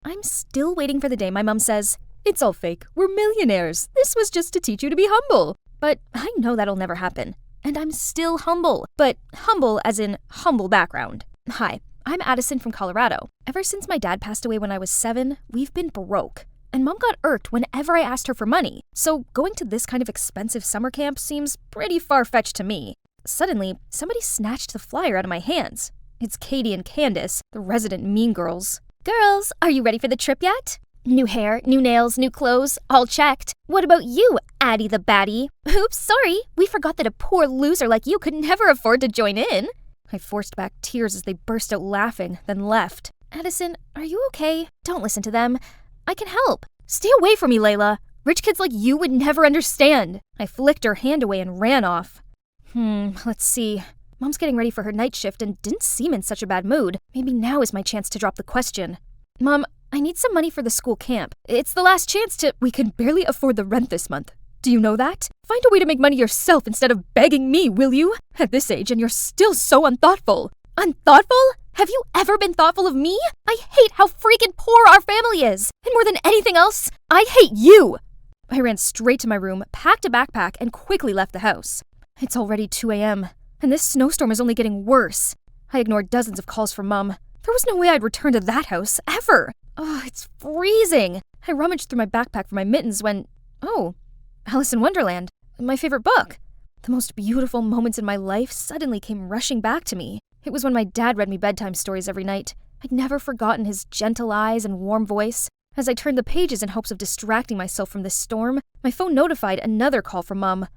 I'm still waiting for the day my mom says, "It's all fake. We're millionaires. This was just to teach you to be humble." But I know that'll never happen. And I'm still humble. But humble as in humble background. Hi, I'm Addison from Colorado. Ever since my dad passed away when I was 7, we've been broke. And Mom got irked whenever I asked her for money. So going to this kind of expensive summer camp seems pretty far-fetched to me. Suddenly, somebody snatched the flyer out of my hands. It's Katie and Candace, the resident mean girls. "Girls, are you ready for the trip yet? New hair, new nails, new clothes, all checked. What about you, Addie the baddie? Oops, sorry. We forgot that a poor loser like you could never afford to join in." I forced back tears as they burst out laughing, then left. "Addison, are you okay? Don't listen to them. I can help. Stay away from me, Layla. Rich kids like you would never understand." I flicked her hand away and ran off. Let's see. Mom's getting ready for her night shift and didn't seem in such a bad mood. Maybe now is my chance to drop the question. "Mom, I need some money for the school camp. It's the last chance to—" "We can barely afford the rent this month. Do you know that? Find a way to make money yourself instead of begging me, will you? At this age, and you're still so unthoughtful." "Unthoughtful? Have you ever been thoughtful of me? I hate how freaking poor our family is. And more than anything else, I hate you." I ran straight to my room, packed a backpack, and quickly left the house. It's already 2 a.m., and this snowstorm is only getting worse. I ignored dozens of calls from Mom. There was no way I'd return to that house, ever. Oh, it's freezing. I rummaged through my backpack for my mittens when... Oh, Alice in Wonderland, my favorite book. The most beautiful moments in my life suddenly came rushing back to me. It was when my dad read me bedtime stories every night. I'd never forgotten his gentle eyes and warm voice. As I turned the pages in hopes of distracting myself from this storm, my phone notified another call from Mom.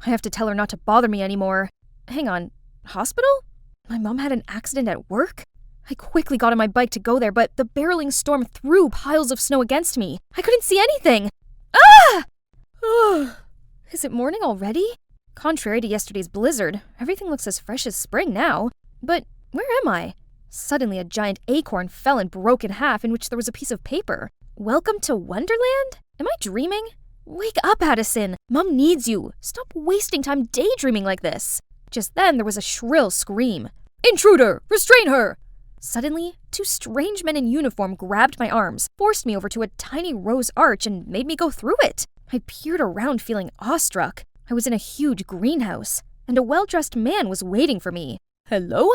I have to tell her not to bother me anymore. Hang on, hospital? My mom had an accident at work? I quickly got on my bike to go there, but the barreling storm threw piles of snow against me. I couldn't see anything. Ah! Is it morning already? Contrary to yesterday's blizzard, everything looks as fresh as spring now. But where am I? Suddenly a giant acorn fell and broke in half, in which there was a piece of paper. "Welcome to Wonderland?" Am I dreaming? Wake up, Addison. Mom needs you. Stop wasting time daydreaming like this. Just then there was a shrill scream. "Intruder! Restrain her!" Suddenly, 2 strange men in uniform grabbed my arms, forced me over to a tiny rose arch, and made me go through it. I peered around feeling awestruck. I was in a huge greenhouse, and a well-dressed man was waiting for me. "Hello?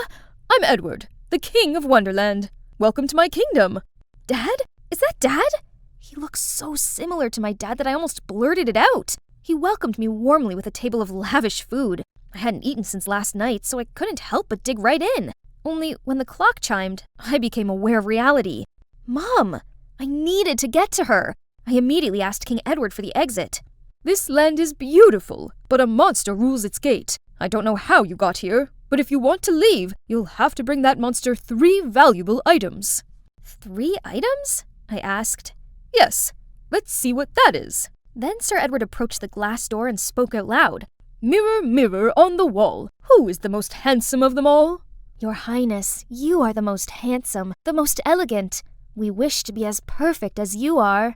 I'm Edward, the King of Wonderland. Welcome to my kingdom." Dad? Is that Dad? He looks so similar to my dad that I almost blurted it out. He welcomed me warmly with a table of lavish food. I hadn't eaten since last night, so I couldn't help but dig right in. Only when the clock chimed, I became aware of reality. Mom! I needed to get to her. I immediately asked King Edward for the exit. "This land is beautiful, but a monster rules its gate. I don't know how you got here, but if you want to leave, you'll have to bring that monster 3 valuable items." 3 items? I asked. "Yes. Let's see what that is." Then Sir Edward approached the glass door and spoke out loud. "Mirror, mirror on the wall, who is the most handsome of them all?" "Your Highness, you are the most handsome, the most elegant. We wish to be as perfect as you are."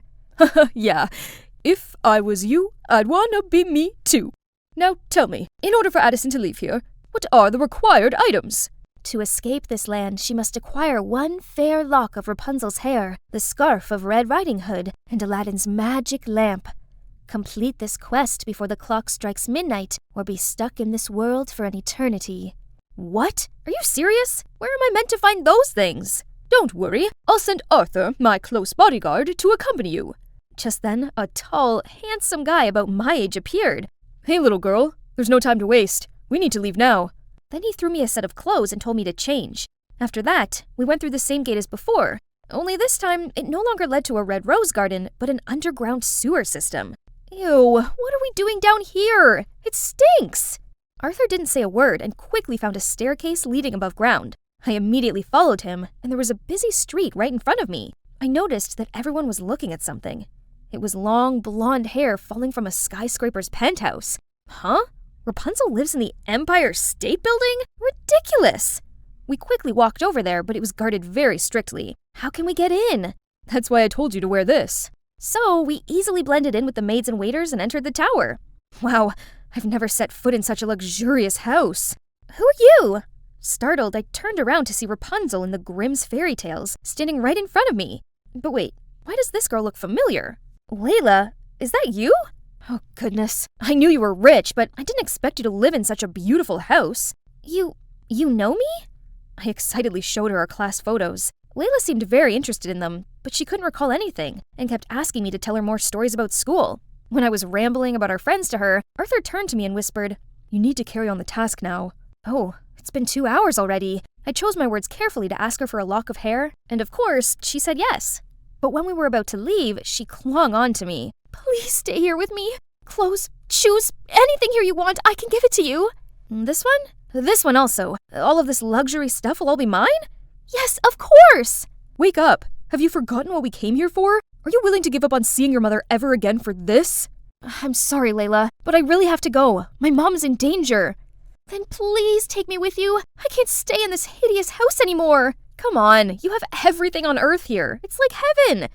"Yeah, if I was you, I'd wanna be me too. Now tell me, in order for Addison to leave here, what are the required items?" "To escape this land, she must acquire 1 fair lock of Rapunzel's hair, the scarf of Red Riding Hood, and Aladdin's magic lamp. Complete this quest before the clock strikes midnight, or be stuck in this world for an eternity." What? Are you serious? Where am I meant to find those things? "Don't worry, I'll send Arthur, my close bodyguard, to accompany you." Just then, a tall, handsome guy about my age appeared. "Hey, little girl, there's no time to waste. We need to leave now." Then he threw me a set of clothes and told me to change. After that, we went through the same gate as before, only this time it no longer led to a red rose garden, but an underground sewer system. Ew, what are we doing down here? It stinks! Arthur didn't say a word and quickly found a staircase leading above ground. I immediately followed him, and there was a busy street right in front of me. I noticed that everyone was looking at something. It was long, blonde hair falling from a skyscraper's penthouse. Huh? Rapunzel lives in the Empire State Building? Ridiculous! We quickly walked over there, but it was guarded very strictly. How can we get in? That's why I told you to wear this. So we easily blended in with the maids and waiters and entered the tower. Wow, I've never set foot in such a luxurious house. Who are you? Startled, I turned around to see Rapunzel in the Grimm's fairy tales, standing right in front of me. But wait, why does this girl look familiar? Layla, is that you? Oh goodness, I knew you were rich, but I didn't expect you to live in such a beautiful house. You know me? I excitedly showed her our class photos. Layla seemed very interested in them, but she couldn't recall anything and kept asking me to tell her more stories about school. When I was rambling about our friends to her, Arthur turned to me and whispered, "You need to carry on the task now." Oh, it's been 2 hours already. I chose my words carefully to ask her for a lock of hair, and of course, she said yes. But when we were about to leave, she clung on to me. "Please stay here with me. Clothes, shoes, anything here you want, I can give it to you." This one? This one also. All of this luxury stuff will all be mine? Yes, of course! Wake up! Have you forgotten what we came here for? Are you willing to give up on seeing your mother ever again for this? I'm sorry, Layla, but I really have to go. My mom's in danger. Then please take me with you. I can't stay in this hideous house anymore. Come on, you have everything on earth here. It's like heaven.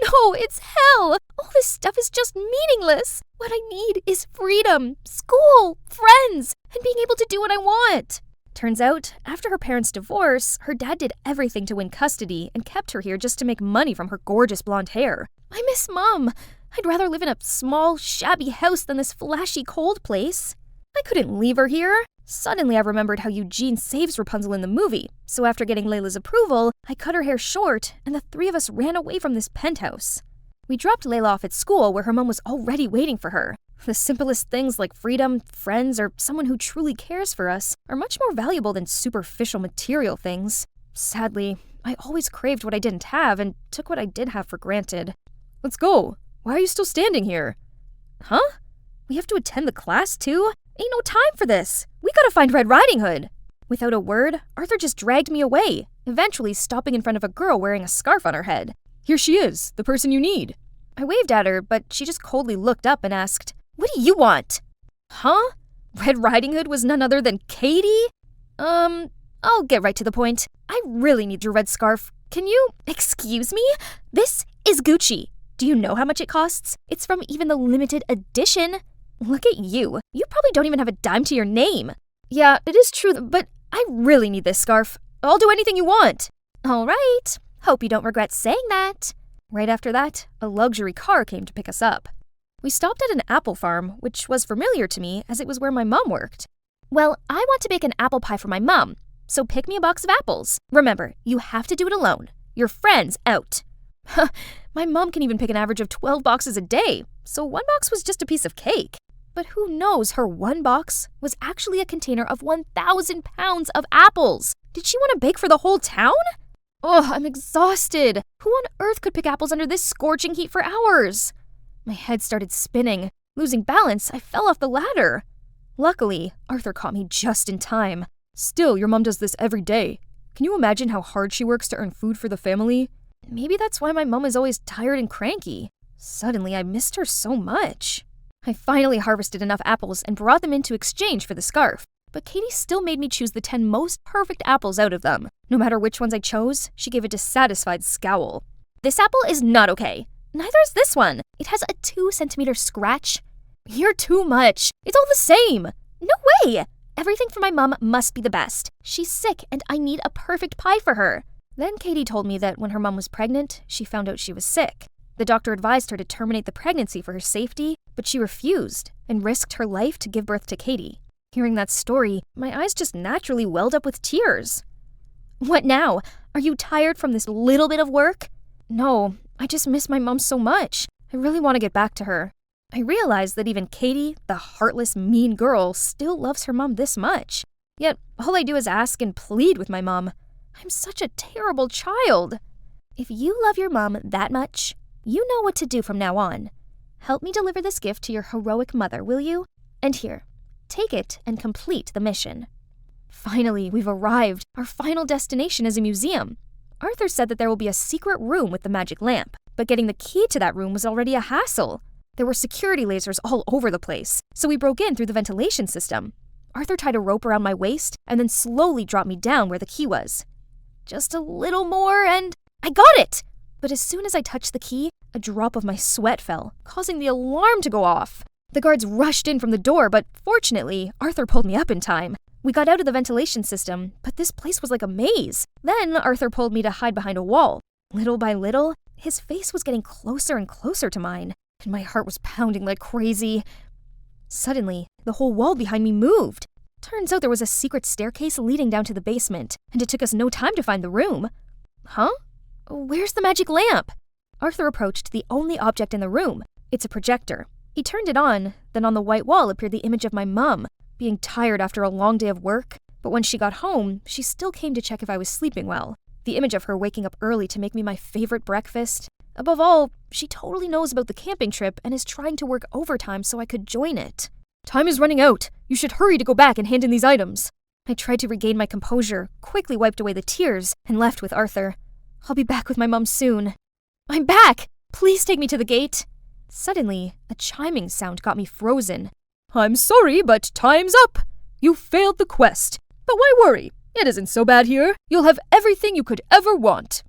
No, it's hell. All this stuff is just meaningless. What I need is freedom, school, friends, and being able to do what I want. Turns out, after her parents' divorce, her dad did everything to win custody and kept her here just to make money from her gorgeous blonde hair. I miss Mom. I'd rather live in a small, shabby house than this flashy, cold place. I couldn't leave her here. Suddenly I remembered how Eugene saves Rapunzel in the movie, so after getting Layla's approval, I cut her hair short, and the three of us ran away from this penthouse. We dropped Layla off at school where her mom was already waiting for her. The simplest things like freedom, friends, or someone who truly cares for us are much more valuable than superficial material things. Sadly, I always craved what I didn't have and took what I did have for granted. Let's go. Why are you still standing here? Huh? We have to attend the class too? Ain't no time for this. We gotta find Red Riding Hood. Without a word, Arthur just dragged me away, eventually stopping in front of a girl wearing a scarf on her head. Here she is, the person you need. I waved at her, but she just coldly looked up and asked, "What do you want?" Huh? Red Riding Hood was none other than Katie? I'll get right to the point. I really need your red scarf. Can you— Excuse me? This is Gucci. Do you know how much it costs? It's from even the limited edition. Look at you. You probably don't even have a dime to your name. Yeah, it is true, but I really need this scarf. I'll do anything you want. All right. Hope you don't regret saying that. Right after that, a luxury car came to pick us up. We stopped at an apple farm, which was familiar to me as it was where my mom worked. Well, I want to bake an apple pie for my mom, so pick me a box of apples. Remember, you have to do it alone. Your friends out. My mom can even pick an average of 12 boxes a day, so one box was just a piece of cake. But who knows, her one box was actually a container of 1,000 pounds of apples. Did she want to bake for the whole town? Oh, I'm exhausted. Who on earth could pick apples under this scorching heat for hours? My head started spinning. Losing balance, I fell off the ladder. Luckily, Arthur caught me just in time. Still, your mom does this every day. Can you imagine how hard she works to earn food for the family? Maybe that's why my mom is always tired and cranky. Suddenly, I missed her so much. I finally harvested enough apples and brought them in to exchange for the scarf. But Katie still made me choose the 10 most perfect apples out of them. No matter which ones I chose, she gave a dissatisfied scowl. This apple is not okay. Neither is this one. It has a 2-centimeter scratch. You're too much. It's all the same. No way. Everything for my mom must be the best. She's sick and I need a perfect pie for her. Then Katie told me that when her mom was pregnant, she found out she was sick. The doctor advised her to terminate the pregnancy for her safety, but she refused and risked her life to give birth to Katie. Hearing that story, my eyes just naturally welled up with tears. What now? Are you tired from this little bit of work? No, I just miss my mom so much. I really want to get back to her. I realized that even Katie, the heartless, mean girl, still loves her mom this much. Yet, all I do is ask and plead with my mom. I'm such a terrible child. If you love your mom that much, you know what to do from now on. Help me deliver this gift to your heroic mother, will you? And here, take it and complete the mission. Finally, we've arrived. Our final destination is a museum. Arthur said that there will be a secret room with the magic lamp, but getting the key to that room was already a hassle. There were security lasers all over the place, so we broke in through the ventilation system. Arthur tied a rope around my waist and then slowly dropped me down where the key was. Just a little more and I got it! But as soon as I touched the key, a drop of my sweat fell, causing the alarm to go off. The guards rushed in from the door, but fortunately, Arthur pulled me up in time. We got out of the ventilation system, but this place was like a maze. Then Arthur pulled me to hide behind a wall. Little by little, His face was getting closer and closer to mine, and my heart was pounding like crazy. Suddenly, the whole wall behind me moved. Turns out there was a secret staircase leading down to the basement, and it took us no time to find the room. Huh? Where's the magic lamp? Arthur approached the only object in the room. It's a projector. He turned it on, then on the white wall appeared the image of my mum, being tired after a long day of work. But when she got home, she still came to check if I was sleeping well. The image of her waking up early to make me my favorite breakfast. Above all, she totally knows about the camping trip and is trying to work overtime so I could join it. Time is running out. You should hurry to go back and hand in these items. I tried to regain my composure, quickly wiped away the tears, and left with Arthur. I'll be back with my mum soon. I'm back! Please take me to the gate. Suddenly, a chiming sound got me frozen. I'm sorry, but time's up. You failed the quest. But why worry? It isn't so bad here. You'll have everything you could ever want.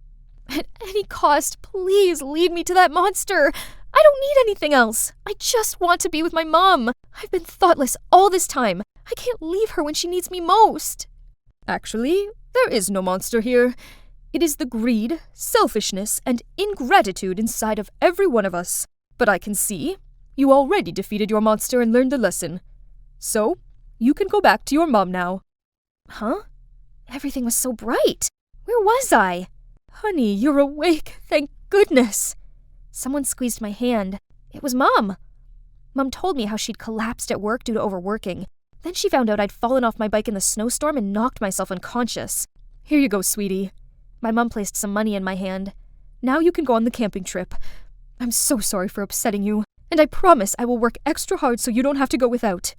At any cost, please lead me to that monster. I don't need anything else. I just want to be with my mom. I've been thoughtless all this time. I can't leave her when she needs me most. Actually, there is no monster here. It is the greed, selfishness, and ingratitude inside of every one of us. But I can see you already defeated your monster and learned the lesson. So, you can go back to your mom now. Huh? Everything was so bright. Where was I? Honey, you're awake. Thank goodness. Someone squeezed my hand. It was Mom. Mom told me how she'd collapsed at work due to overworking. Then she found out I'd fallen off my bike in the snowstorm and knocked myself unconscious. Here you go, sweetie. My mom placed some money in my hand. Now you can go on the camping trip. I'm so sorry for upsetting you, and I promise I will work extra hard so you don't have to go without.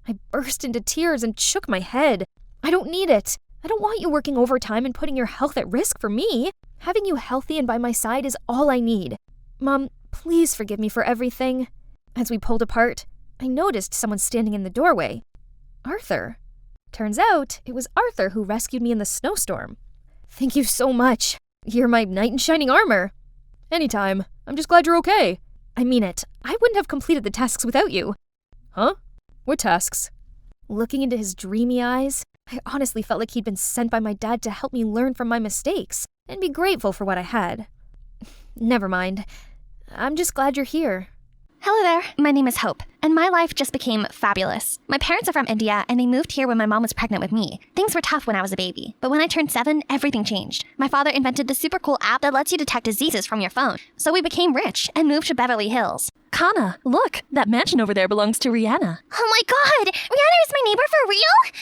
I burst into tears and shook my head. I don't need it. I don't want you working overtime and putting your health at risk for me. Having you healthy and by my side is all I need. Mom, please forgive me for everything. As we pulled apart, I noticed someone standing in the doorway. Arthur. Turns out it was Arthur who rescued me in the snowstorm. Thank you so much. You're my knight in shining armor. Anytime. I'm just glad you're okay. I mean it. I wouldn't have completed the tasks without you. Huh? What tasks? Looking into his dreamy eyes, I honestly felt like he'd been sent by my dad to help me learn from my mistakes and be grateful for what I had. Never mind. I'm just glad you're here. Hello there, my name is Hope, and my life just became fabulous. My parents are from India, and they moved here when my mom was pregnant with me. Things were tough when I was a baby, but when I turned 7, everything changed. My father invented the super cool app that lets you detect diseases from your phone, so we became rich and moved to Beverly Hills. Kana, look, that mansion over there belongs to Rihanna. Oh my god, Rihanna is my neighbor for real?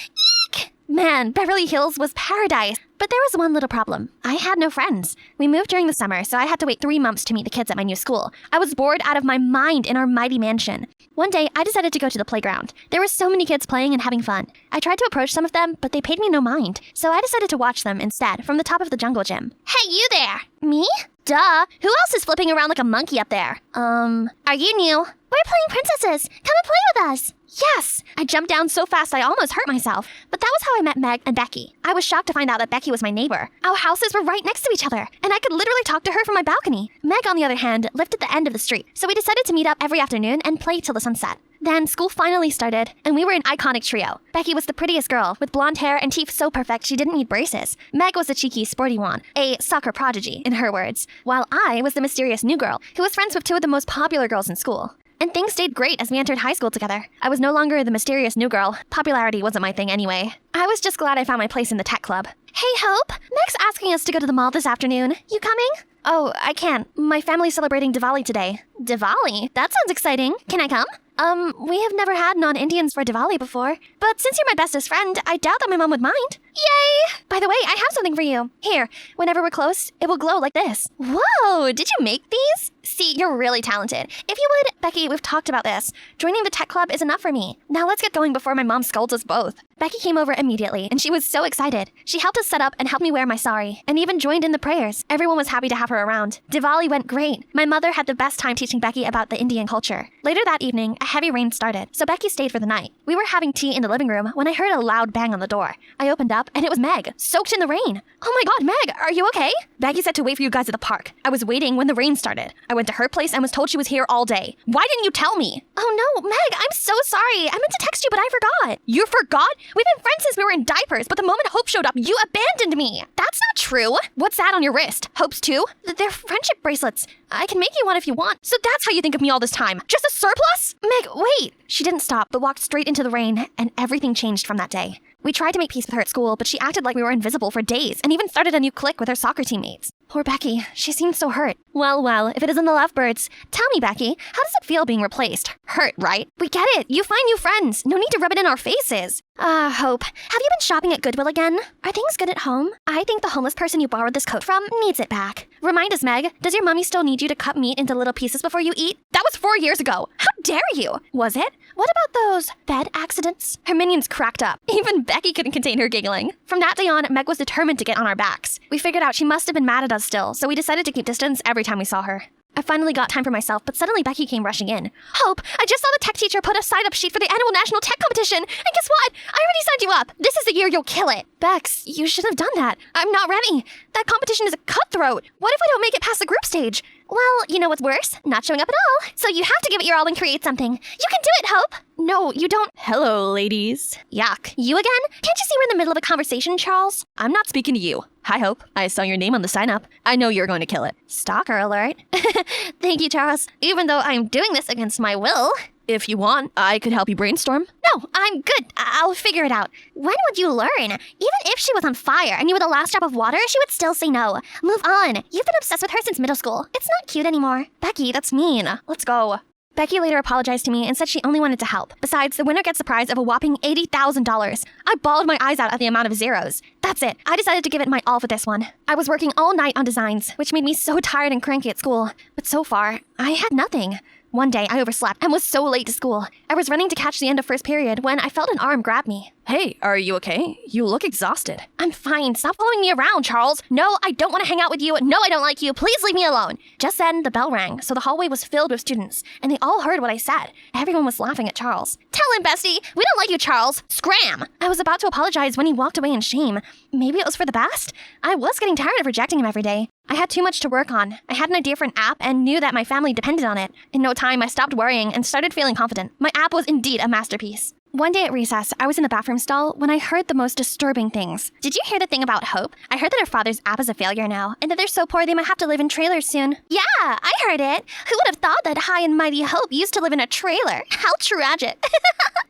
Eek! Man, Beverly Hills was paradise. But there was one little problem. I had no friends. We moved during the summer, so I had to wait 3 months to meet the kids at my new school. I was bored out of my mind in our mighty mansion. One day, I decided to go to the playground. There were so many kids playing and having fun. I tried to approach some of them, but they paid me no mind. So I decided to watch them instead from the top of the jungle gym. Hey, you there! Me? Duh. Who else is flipping around like a monkey up there? Are you new? We're playing princesses. Come and play with us. Yes! I jumped down so fast I almost hurt myself. But that was how I met Meg and Becky. I was shocked to find out that Becky was my neighbor. Our houses were right next to each other, and I could literally talk to her from my balcony. Meg, on the other hand, lived at the end of the street, so we decided to meet up every afternoon and play till the sunset. Then school finally started, and we were an iconic trio. Becky was the prettiest girl, with blonde hair and teeth so perfect she didn't need braces. Meg was the cheeky, sporty one, a soccer prodigy, in her words, while I was the mysterious new girl, who was friends with 2 of the most popular girls in school. And things stayed great as we entered high school together. I was no longer the mysterious new girl. Popularity wasn't my thing anyway. I was just glad I found my place in the tech club. Hey, Hope! Meg's asking us to go to the mall this afternoon. You coming? Oh, I can't. My family's celebrating Diwali today. Diwali? That sounds exciting. Can I come? We have never had non-Indians for Diwali before. But since you're my bestest friend, I doubt that my mom would mind. Yay! By the way, I have something for you. Here, whenever we're close, it will glow like this. Whoa! Did you make these? See, you're really talented. If you would, Becky, we've talked about this. Joining the tech club is enough for me. Now let's get going before my mom scolds us both. Becky came over immediately, and she was so excited. She helped us set up and helped me wear my sari, and even joined in the prayers. Everyone was happy to have her around. Diwali went great. My mother had the best time teaching Becky about the Indian culture. Later that evening, a heavy rain started, so Becky stayed for the night. We were having tea in the living room when I heard a loud bang on the door. I opened up, and it was Meg, soaked in the rain. Oh my god, Meg, are you okay? Becky said to wait for you guys at the park. I was waiting when the rain started. I went to her place and was told she was here all day. Why didn't you tell me? Oh no, Meg, I'm so sorry. I meant to text you, but I forgot. You forgot? We've been friends since we were in diapers, but the moment Hope showed up, you abandoned me. That's not true. What's that on your wrist? Hope's too? They're friendship bracelets. I can make you one if you want. So that's how you think of me all this time. Just a surplus? Meg, wait. She didn't stop, but walked straight into the rain, and everything changed from that day. We tried to make peace with her at school, but she acted like we were invisible for days, and even started a new clique with her soccer teammates. Poor Becky. She seemed so hurt. Well, if it isn't the lovebirds. Tell me, Becky, how does it feel being replaced? Hurt, right? We get it. You find new friends. No need to rub it in our faces. Hope, have you been shopping at Goodwill again? Are things good at home? I think the homeless person you borrowed this coat from needs it back. Remind us, Meg, does your mommy still need you to cut meat into little pieces before you eat? That was 4 years ago. How dare you? Was it? What about those bed accidents? Her minions cracked up. Even Becky couldn't contain her giggling. From that day on, Meg was determined to get on our backs. We figured out she must have been mad at us still, so we decided to keep distance every time we saw her. I finally got time for myself, but suddenly Becky came rushing in. Hope, I just saw the tech teacher put a sign-up sheet for the annual national tech competition, and guess what? I already signed you up. This is the year you'll kill it. Bex, you should have done that. I'm not ready. That competition is a cutthroat. What if I don't make it past the group stage? Well, you know what's worse? Not showing up at all. So you have to give it your all and create something. You can do it, Hope. No, you don't. Hello, ladies. Yuck. You again? Can't you see we're in the middle of a conversation, Charles? I'm not speaking to you. Hi, Hope. I saw your name on the sign-up. I know you're going to kill it. Stalker alert. Thank you, Charles. Even though I'm doing this against my will. If you want, I could help you brainstorm. No, I'm good. I'll figure it out. When would you learn? Even if she was on fire and you were the last drop of water, she would still say no. Move on. You've been obsessed with her since middle school. It's not cute anymore. Becky, that's mean. Let's go. Becky later apologized to me and said she only wanted to help. Besides, the winner gets the prize of a whopping $80,000. I bawled my eyes out at the amount of zeros. That's it. I decided to give it my all for this one. I was working all night on designs, which made me so tired and cranky at school. But so far, I had nothing. One day, I overslept and was so late to school. I was running to catch the end of first period when I felt an arm grab me. Hey, are you okay? You look exhausted. I'm fine. Stop following me around, Charles. No, I don't want to hang out with you. No, I don't like you. Please leave me alone. Just then, the bell rang, so the hallway was filled with students, and they all heard what I said. Everyone was laughing at Charles. Tell him, bestie. We don't like you, Charles. Scram! I was about to apologize when he walked away in shame. Maybe it was for the best? I was getting tired of rejecting him every day. I had too much to work on. I had an idea for an app and knew that my family depended on it. In no time, I stopped worrying and started feeling confident. My app was indeed a masterpiece. One day at recess, I was in the bathroom stall when I heard the most disturbing things. Did you hear the thing about Hope? I heard that her father's app is a failure now, and that they're so poor they might have to live in trailers soon. Yeah, I heard it. Who would have thought that high and mighty Hope used to live in a trailer? How tragic.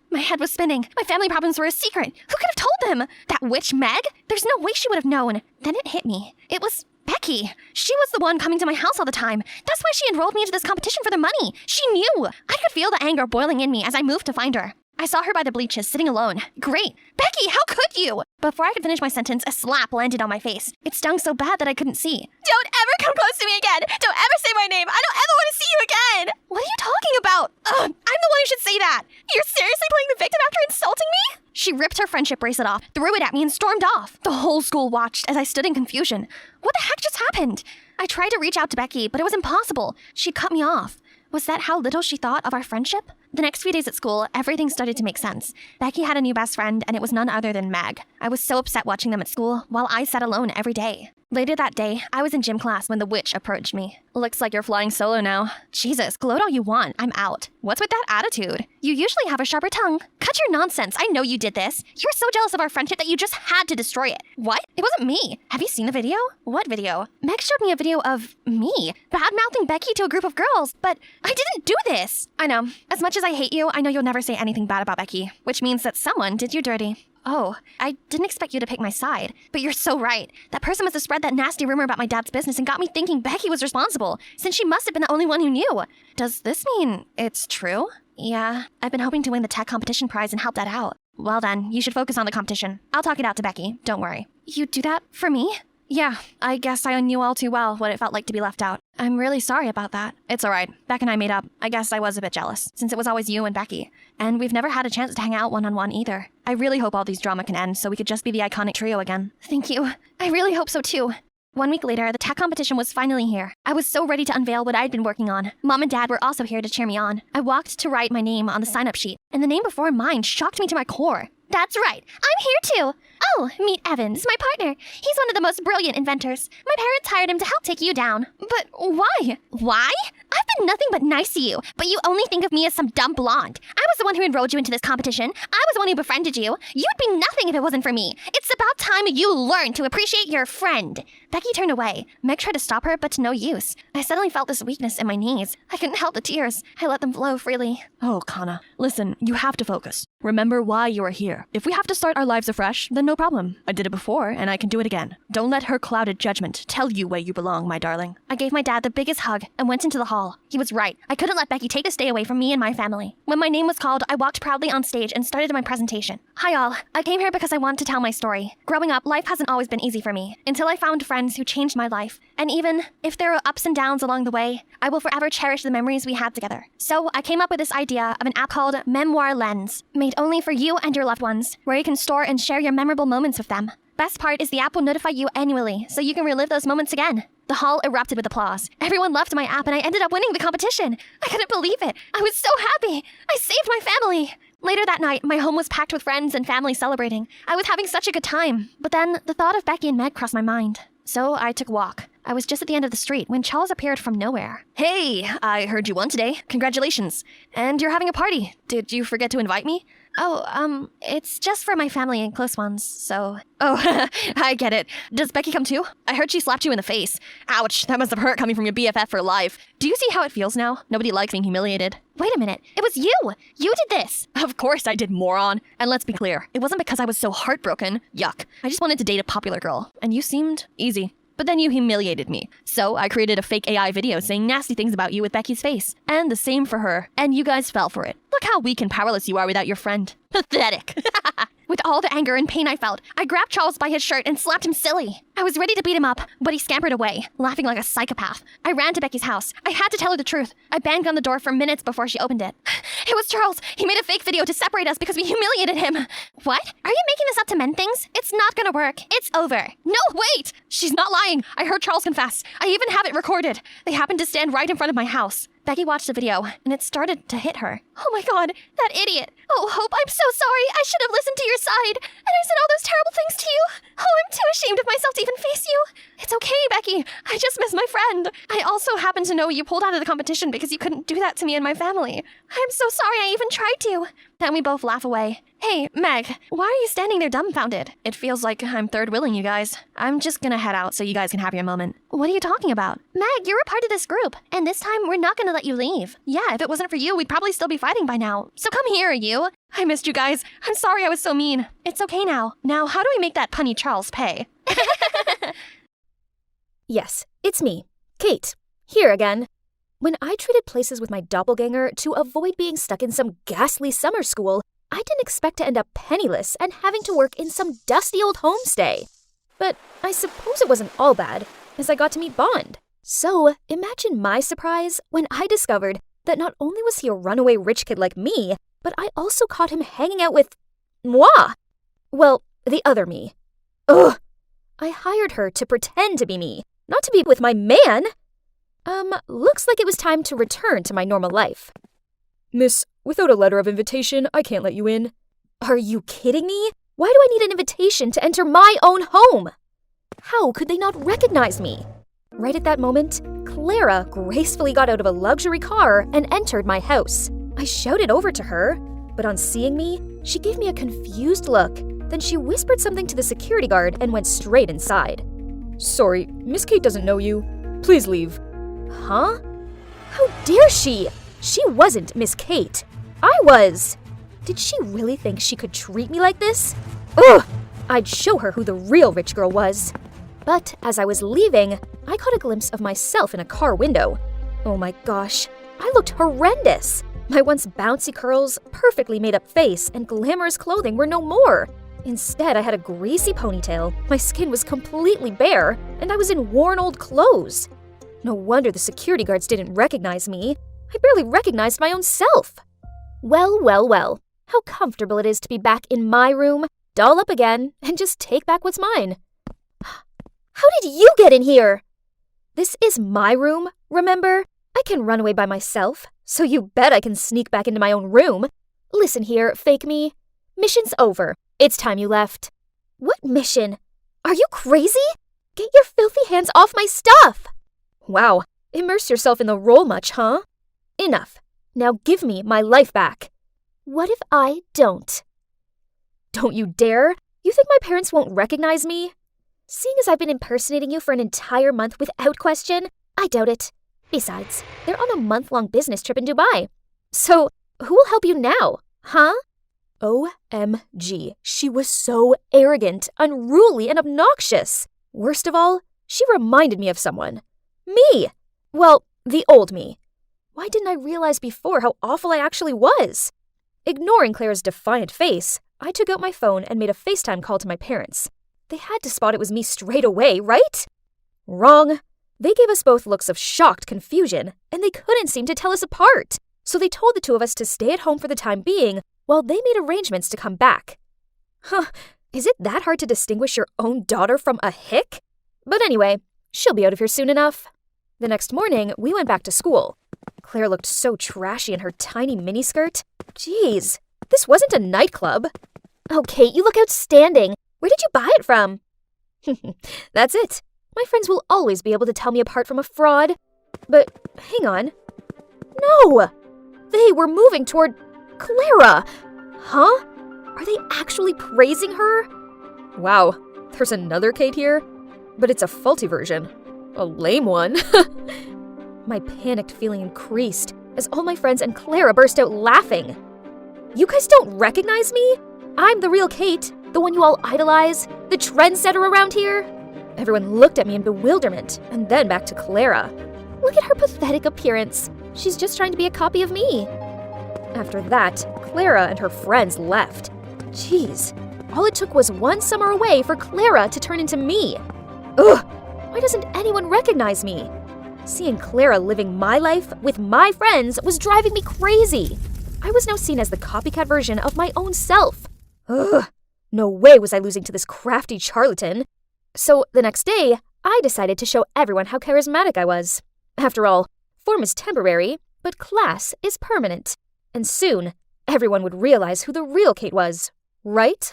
My head was spinning. My family problems were a secret. Who could have told them? That witch Meg? There's no way she would have known. Then it hit me. It was Becky. She was the one coming to my house all the time. That's why she enrolled me into this competition for the money. She knew. I could feel the anger boiling in me as I moved to find her. I saw her by the bleachers, sitting alone. Great. Becky, how could you? Before I could finish my sentence, a slap landed on my face. It stung so bad that I couldn't see. Don't ever come close to me again. Don't ever say my name. I don't ever want to see you again. What are you talking about? I'm the one who should say that. You're seriously playing the victim after insulting me? She ripped her friendship bracelet off, threw it at me, and stormed off. The whole school watched as I stood in confusion. What the heck just happened? I tried to reach out to Becky, but it was impossible. She cut me off. Was that how little she thought of our friendship? The next few days at school, everything started to make sense. Becky had a new best friend, and it was none other than Meg. I was so upset watching them at school, while I sat alone every day. Later that day, I was in gym class when the witch approached me. Looks like you're flying solo now. Jesus, gloat all you want. I'm out. What's with that attitude? You usually have a sharper tongue. Cut your nonsense. I know you did this. You're so jealous of our friendship that you just had to destroy it. What? It wasn't me. Have you seen the video? What video? Meg showed me a video of me bad-mouthing Becky to a group of girls, but I didn't do this. I know. As much as I hate you, I know you'll never say anything bad about Becky, which means that someone did you dirty. Oh, I didn't expect you to pick my side, but you're so right. That person must have spread that nasty rumor about my dad's business and got me thinking Becky was responsible, since she must have been the only one who knew. Does this mean it's true? Yeah, I've been hoping to win the tech competition prize and help that out. Well then, you should focus on the competition. I'll talk it out to Becky, don't worry. You'd do that for me? Yeah, I guess I knew all too well what it felt like to be left out. I'm really sorry about that. It's alright. Beck and I made up. I guess I was a bit jealous, since it was always you and Becky. And we've never had a chance to hang out one-on-one either. I really hope all these drama can end so we could just be the iconic trio again. Thank you. I really hope so too. 1 week later, the tech competition was finally here. I was so ready to unveil what I'd been working on. Mom and Dad were also here to cheer me on. I walked to write my name on the sign-up sheet, and the name before mine shocked me to my core. That's right, I'm here too. Oh, meet Evans, my partner. He's one of the most brilliant inventors. My parents hired him to help take you down. But why? Why? I've been nothing but nice to you, but you only think of me as some dumb blonde. I was the one who enrolled you into this competition. I was the one who befriended you. You'd be nothing if it wasn't for me. It's about time you learn to appreciate your friend. Becky turned away. Meg tried to stop her, but to no use. I suddenly felt this weakness in my knees. I couldn't help the tears. I let them flow freely. Oh, Kana. Listen, you have to focus. Remember why you are here. If we have to start our lives afresh, then no problem. I did it before, and I can do it again. Don't let her clouded judgment tell you where you belong, my darling. I gave my dad the biggest hug and went into the hall. He was right. I couldn't let Becky take this day away from me and my family. When my name was called, I walked proudly on stage and started my presentation. Hi all. I came here because I want to tell my story. Growing up, life hasn't always been easy for me, until I found friends who changed my life. And even if there are ups and downs along the way, I will forever cherish the memories we had together. So I came up with this idea of an app called Memoir Lens, made only for you and your loved ones, where you can store and share your memorable moments with them. Best part is the app will notify you annually, so you can relive those moments again. The hall erupted with applause. Everyone loved my app and I ended up winning the competition. I couldn't believe it. I was so happy. I saved my family. Later that night, my home was packed with friends and family celebrating. I was having such a good time. But then the thought of Becky and Meg crossed my mind. So I took a walk. I was just at the end of the street when Charles appeared from nowhere. Hey, I heard you won today. Congratulations. And you're having a party. Did you forget to invite me? Oh, it's just for my family and close ones, so... Oh, I get it. Does Becky come too? I heard she slapped you in the face. Ouch, that must have hurt coming from your BFF for life. Do you see how it feels now? Nobody likes being humiliated. Wait a minute, it was you! You did this! Of course I did, moron. And let's be clear, it wasn't because I was so heartbroken. Yuck. I just wanted to date a popular girl, and you seemed easy. But then you humiliated me. So I created a fake AI video saying nasty things about you with Becky's face. And the same for her. And you guys fell for it. Look how weak and powerless you are without your friend. Pathetic. With all the anger and pain I felt, I grabbed Charles by his shirt and slapped him silly. I was ready to beat him up, but he scampered away, laughing like a psychopath. I ran to Becky's house. I had to tell her the truth. I banged on the door for minutes before she opened it. It was Charles. He made a fake video to separate us because we humiliated him. What? Are you making this up to mend things? It's not gonna work. It's over. No, wait! She's not lying. I heard Charles confess. I even have it recorded. They happened to stand right in front of my house. Becky watched the video, and it started to hit her. Oh my god, that idiot. Oh, Hope, I'm so sorry. I should have listened to your side. And I said all those terrible things to you. Oh, I'm too ashamed of myself to even face you. It's okay, Becky. I just miss my friend. I also happen to know you pulled out of the competition because you couldn't do that to me and my family. I'm so sorry I even tried to. Then we both laugh away. Hey, Meg, why are you standing there dumbfounded? It feels like I'm third wheeling you guys. I'm just gonna head out so you guys can have your moment. What are you talking about? Meg, you're a part of this group, and this time we're not gonna let you leave. Yeah, if it wasn't for you, we'd probably still be fighting by now. So come here, you. I missed you guys. I'm sorry I was so mean. It's okay now. Now, how do we make that punny Charles pay? Yes, it's me, Kate, here again. When I traded places with my doppelganger to avoid being stuck in some ghastly summer school, I didn't expect to end up penniless and having to work in some dusty old homestay. But I suppose it wasn't all bad, as I got to meet Bond. So imagine my surprise when I discovered that not only was he a runaway rich kid like me, but I also caught him hanging out with moi. Well, the other me. Ugh! I hired her to pretend to be me, not to be with my man. Looks like it was time to return to my normal life. Miss, without a letter of invitation, I can't let you in. Are you kidding me? Why do I need an invitation to enter my own home? How could they not recognize me? Right at that moment, Clara gracefully got out of a luxury car and entered my house. I shouted over to her, but on seeing me, she gave me a confused look. Then she whispered something to the security guard and went straight inside. Sorry, Miss Kate doesn't know you. Please leave. Huh? How dare she? She wasn't Miss Kate. I was. Did she really think she could treat me like this? Ugh! I'd show her who the real rich girl was. But as I was leaving, I caught a glimpse of myself in a car window. Oh my gosh, I looked horrendous. My once bouncy curls, perfectly made-up face, and glamorous clothing were no more. Instead, I had a greasy ponytail, my skin was completely bare, and I was in worn old clothes. No wonder the security guards didn't recognize me. I barely recognized my own self. Well, well, well. How comfortable it is to be back in my room, doll up again, and just take back what's mine. How did you get in here? This is my room, remember? I can run away by myself, so you bet I can sneak back into my own room. Listen here, fake me. Mission's over. It's time you left. What mission? Are you crazy? Get your filthy hands off my stuff! Wow, immerse yourself in the role much, huh? Enough. Now give me my life back. What if I don't? Don't you dare! You think my parents won't recognize me? Seeing as I've been impersonating you for an entire month without question, I doubt it. Besides, they're on a month-long business trip in Dubai. So, who will help you now, huh? OMG, she was so arrogant, unruly, and obnoxious. Worst of all, she reminded me of someone. Me! Well, the old me. Why didn't I realize before how awful I actually was? Ignoring Clara's defiant face, I took out my phone and made a FaceTime call to my parents. They had to spot it was me straight away, right? Wrong. They gave us both looks of shocked confusion, and they couldn't seem to tell us apart. So they told the two of us to stay at home for the time being, while they made arrangements to come back. Huh, is it that hard to distinguish your own daughter from a hick? But anyway, she'll be out of here soon enough. The next morning, we went back to school. Claire looked so trashy in her tiny miniskirt. Jeez, this wasn't a nightclub. Oh, Kate, you look outstanding. Where did you buy it from? That's it. My friends will always be able to tell me apart from a fraud. But hang on. No! They were moving toward Clara. Huh? Are they actually praising her? Wow, there's another Kate here, but it's a faulty version. A lame one. My panicked feeling increased as all my friends and Clara burst out laughing. You guys don't recognize me? I'm the real Kate, the one you all idolize, the trendsetter around here. Everyone looked at me in bewilderment, and then back to Clara. Look at her pathetic appearance. She's just trying to be a copy of me. After that, Clara and her friends left. Jeez, all it took was one summer away for Clara to turn into me. Ugh, why doesn't anyone recognize me? Seeing Clara living my life with my friends was driving me crazy. I was now seen as the copycat version of my own self. Ugh, no way was I losing to this crafty charlatan. So the next day, I decided to show everyone how charismatic I was. After all, form is temporary, but class is permanent. And soon, everyone would realize who the real Kate was, right?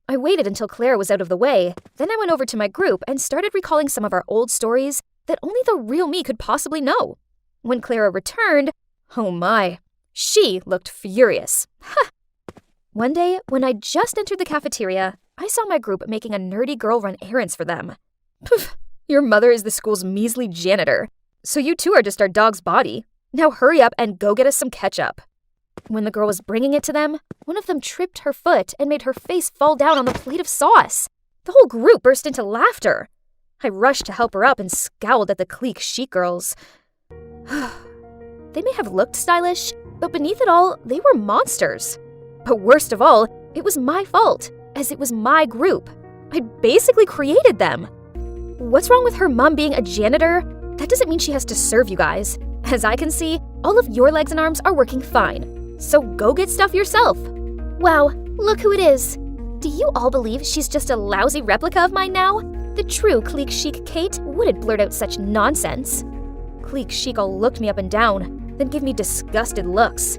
I waited until Clara was out of the way, then I went over to my group and started recalling some of our old stories that only the real me could possibly know. When Clara returned, oh my, she looked furious. One day, when I just entered the cafeteria, I saw my group making a nerdy girl run errands for them. Poof, your mother is the school's measly janitor, so you two are just our dog's body. Now hurry up and go get us some ketchup. When the girl was bringing it to them, one of them tripped her foot and made her face fall down on the plate of sauce. The whole group burst into laughter. I rushed to help her up and scowled at the clique chic girls. They may have looked stylish, but beneath it all, they were monsters. But worst of all, it was my fault, as it was my group. I basically created them. What's wrong with her mom being a janitor? That doesn't mean she has to serve you guys. As I can see, all of your legs and arms are working fine. So go get stuff yourself. Wow, look who it is. Do you all believe she's just a lousy replica of mine now? The true clique chic Kate wouldn't blurt out such nonsense. Clique chic all looked me up and down, then gave me disgusted looks.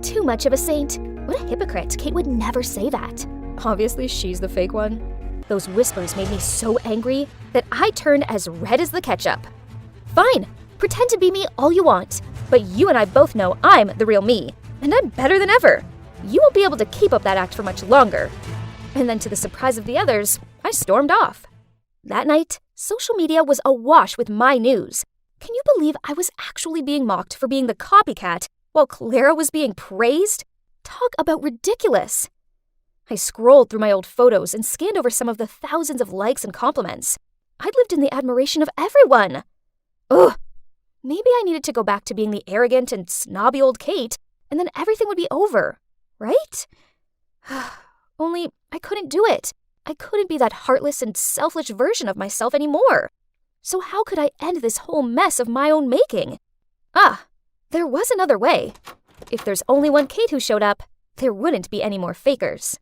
Too much of a saint. What a hypocrite. Kate would never say that. Obviously, she's the fake one. Those whispers made me so angry that I turned as red as the ketchup. Fine, pretend to be me all you want, but you and I both know I'm the real me, and I'm better than ever. You won't be able to keep up that act for much longer. And then to the surprise of the others, I stormed off. That night, social media was awash with my news. Can you believe I was actually being mocked for being the copycat while Clara was being praised? Talk about ridiculous. I scrolled through my old photos and scanned over some of the thousands of likes and compliments. I'd lived in the admiration of everyone. Ugh. Maybe I needed to go back to being the arrogant and snobby old Kate, and then everything would be over, right? Only I couldn't do it. I couldn't be that heartless and selfish version of myself anymore. So how could I end this whole mess of my own making? There was another way. If there's only one Kate who showed up, there wouldn't be any more fakers.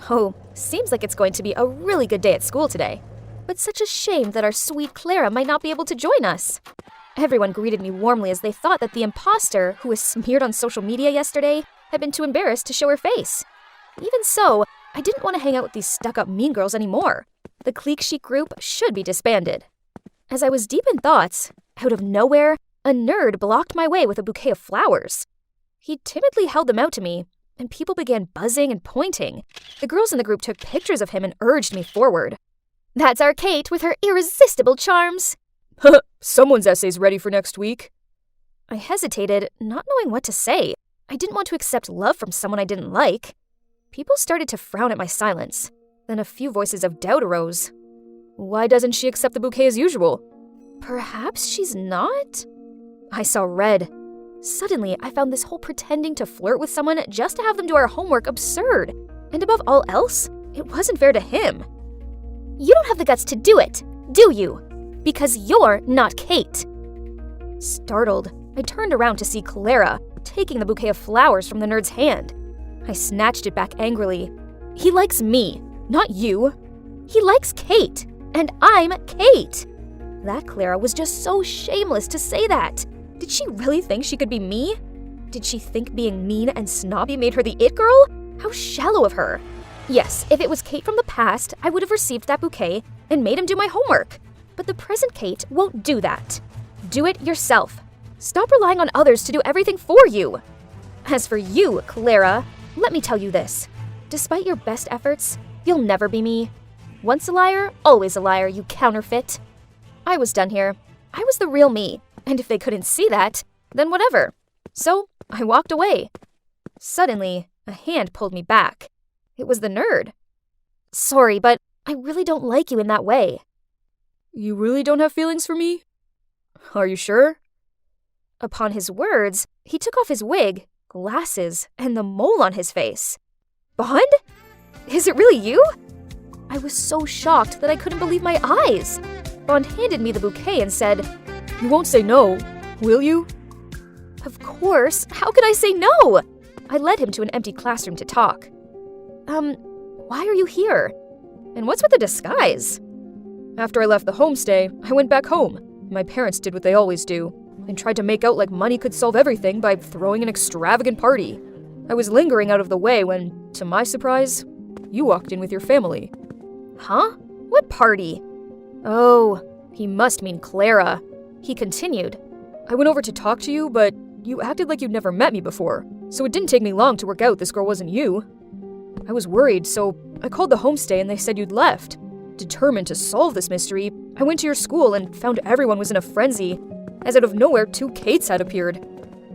Oh, seems like it's going to be a really good day at school today. But such a shame that our sweet Clara might not be able to join us. Everyone greeted me warmly as they thought that the imposter who was smeared on social media yesterday had been too embarrassed to show her face. Even so, I didn't want to hang out with these stuck-up mean girls anymore. The clique chic group should be disbanded. As I was deep in thoughts, out of nowhere, a nerd blocked my way with a bouquet of flowers. He timidly held them out to me, and people began buzzing and pointing. The girls in the group took pictures of him and urged me forward. That's our Kate with her irresistible charms. Someone's essay's ready for next week. I hesitated, not knowing what to say. I didn't want to accept love from someone I didn't like. People started to frown at my silence. Then a few voices of doubt arose. Why doesn't she accept the bouquet as usual? Perhaps she's not? I saw red. Suddenly, I found this whole pretending to flirt with someone just to have them do our homework absurd. And above all else, it wasn't fair to him. You don't have the guts to do it, do you? Because you're not Kate. Startled, I turned around to see Clara taking the bouquet of flowers from the nerd's hand. I snatched it back angrily. He likes me, not you. He likes Kate, and I'm Kate. That Clara was just so shameless to say that. Did she really think she could be me? Did she think being mean and snobby made her the it girl? How shallow of her. Yes, if it was Kate from the past, I would have received that bouquet and made him do my homework. But the present Kate won't do that. Do it yourself. Stop relying on others to do everything for you. As for you, Clara, let me tell you this. Despite your best efforts, you'll never be me. Once a liar, always a liar, you counterfeit. I was done here. I was the real me, and if they couldn't see that, then whatever. So I walked away. Suddenly, a hand pulled me back. It was the nerd. Sorry, but I really don't like you in that way. You really don't have feelings for me? Are you sure? Upon his words, he took off his wig, glasses, and the mole on his face. Bond? Is it really you? I was so shocked that I couldn't believe my eyes. Bond handed me the bouquet and said, You won't say no, will you? Of course. How could I say no? I led him to an empty classroom to talk. Why are you here? And what's with the disguise? After I left the homestay, I went back home. My parents did what they always do, and tried to make out like money could solve everything by throwing an extravagant party. I was lingering out of the way when, to my surprise, you walked in with your family. Huh? What party? Oh, he must mean Clara. He continued. I went over to talk to you, but you acted like you'd never met me before, so it didn't take me long to work out this girl wasn't you. I was worried, so I called the homestay and they said you'd left. Determined to solve this mystery, I went to your school and found everyone was in a frenzy, as out of nowhere 2 Kates had appeared.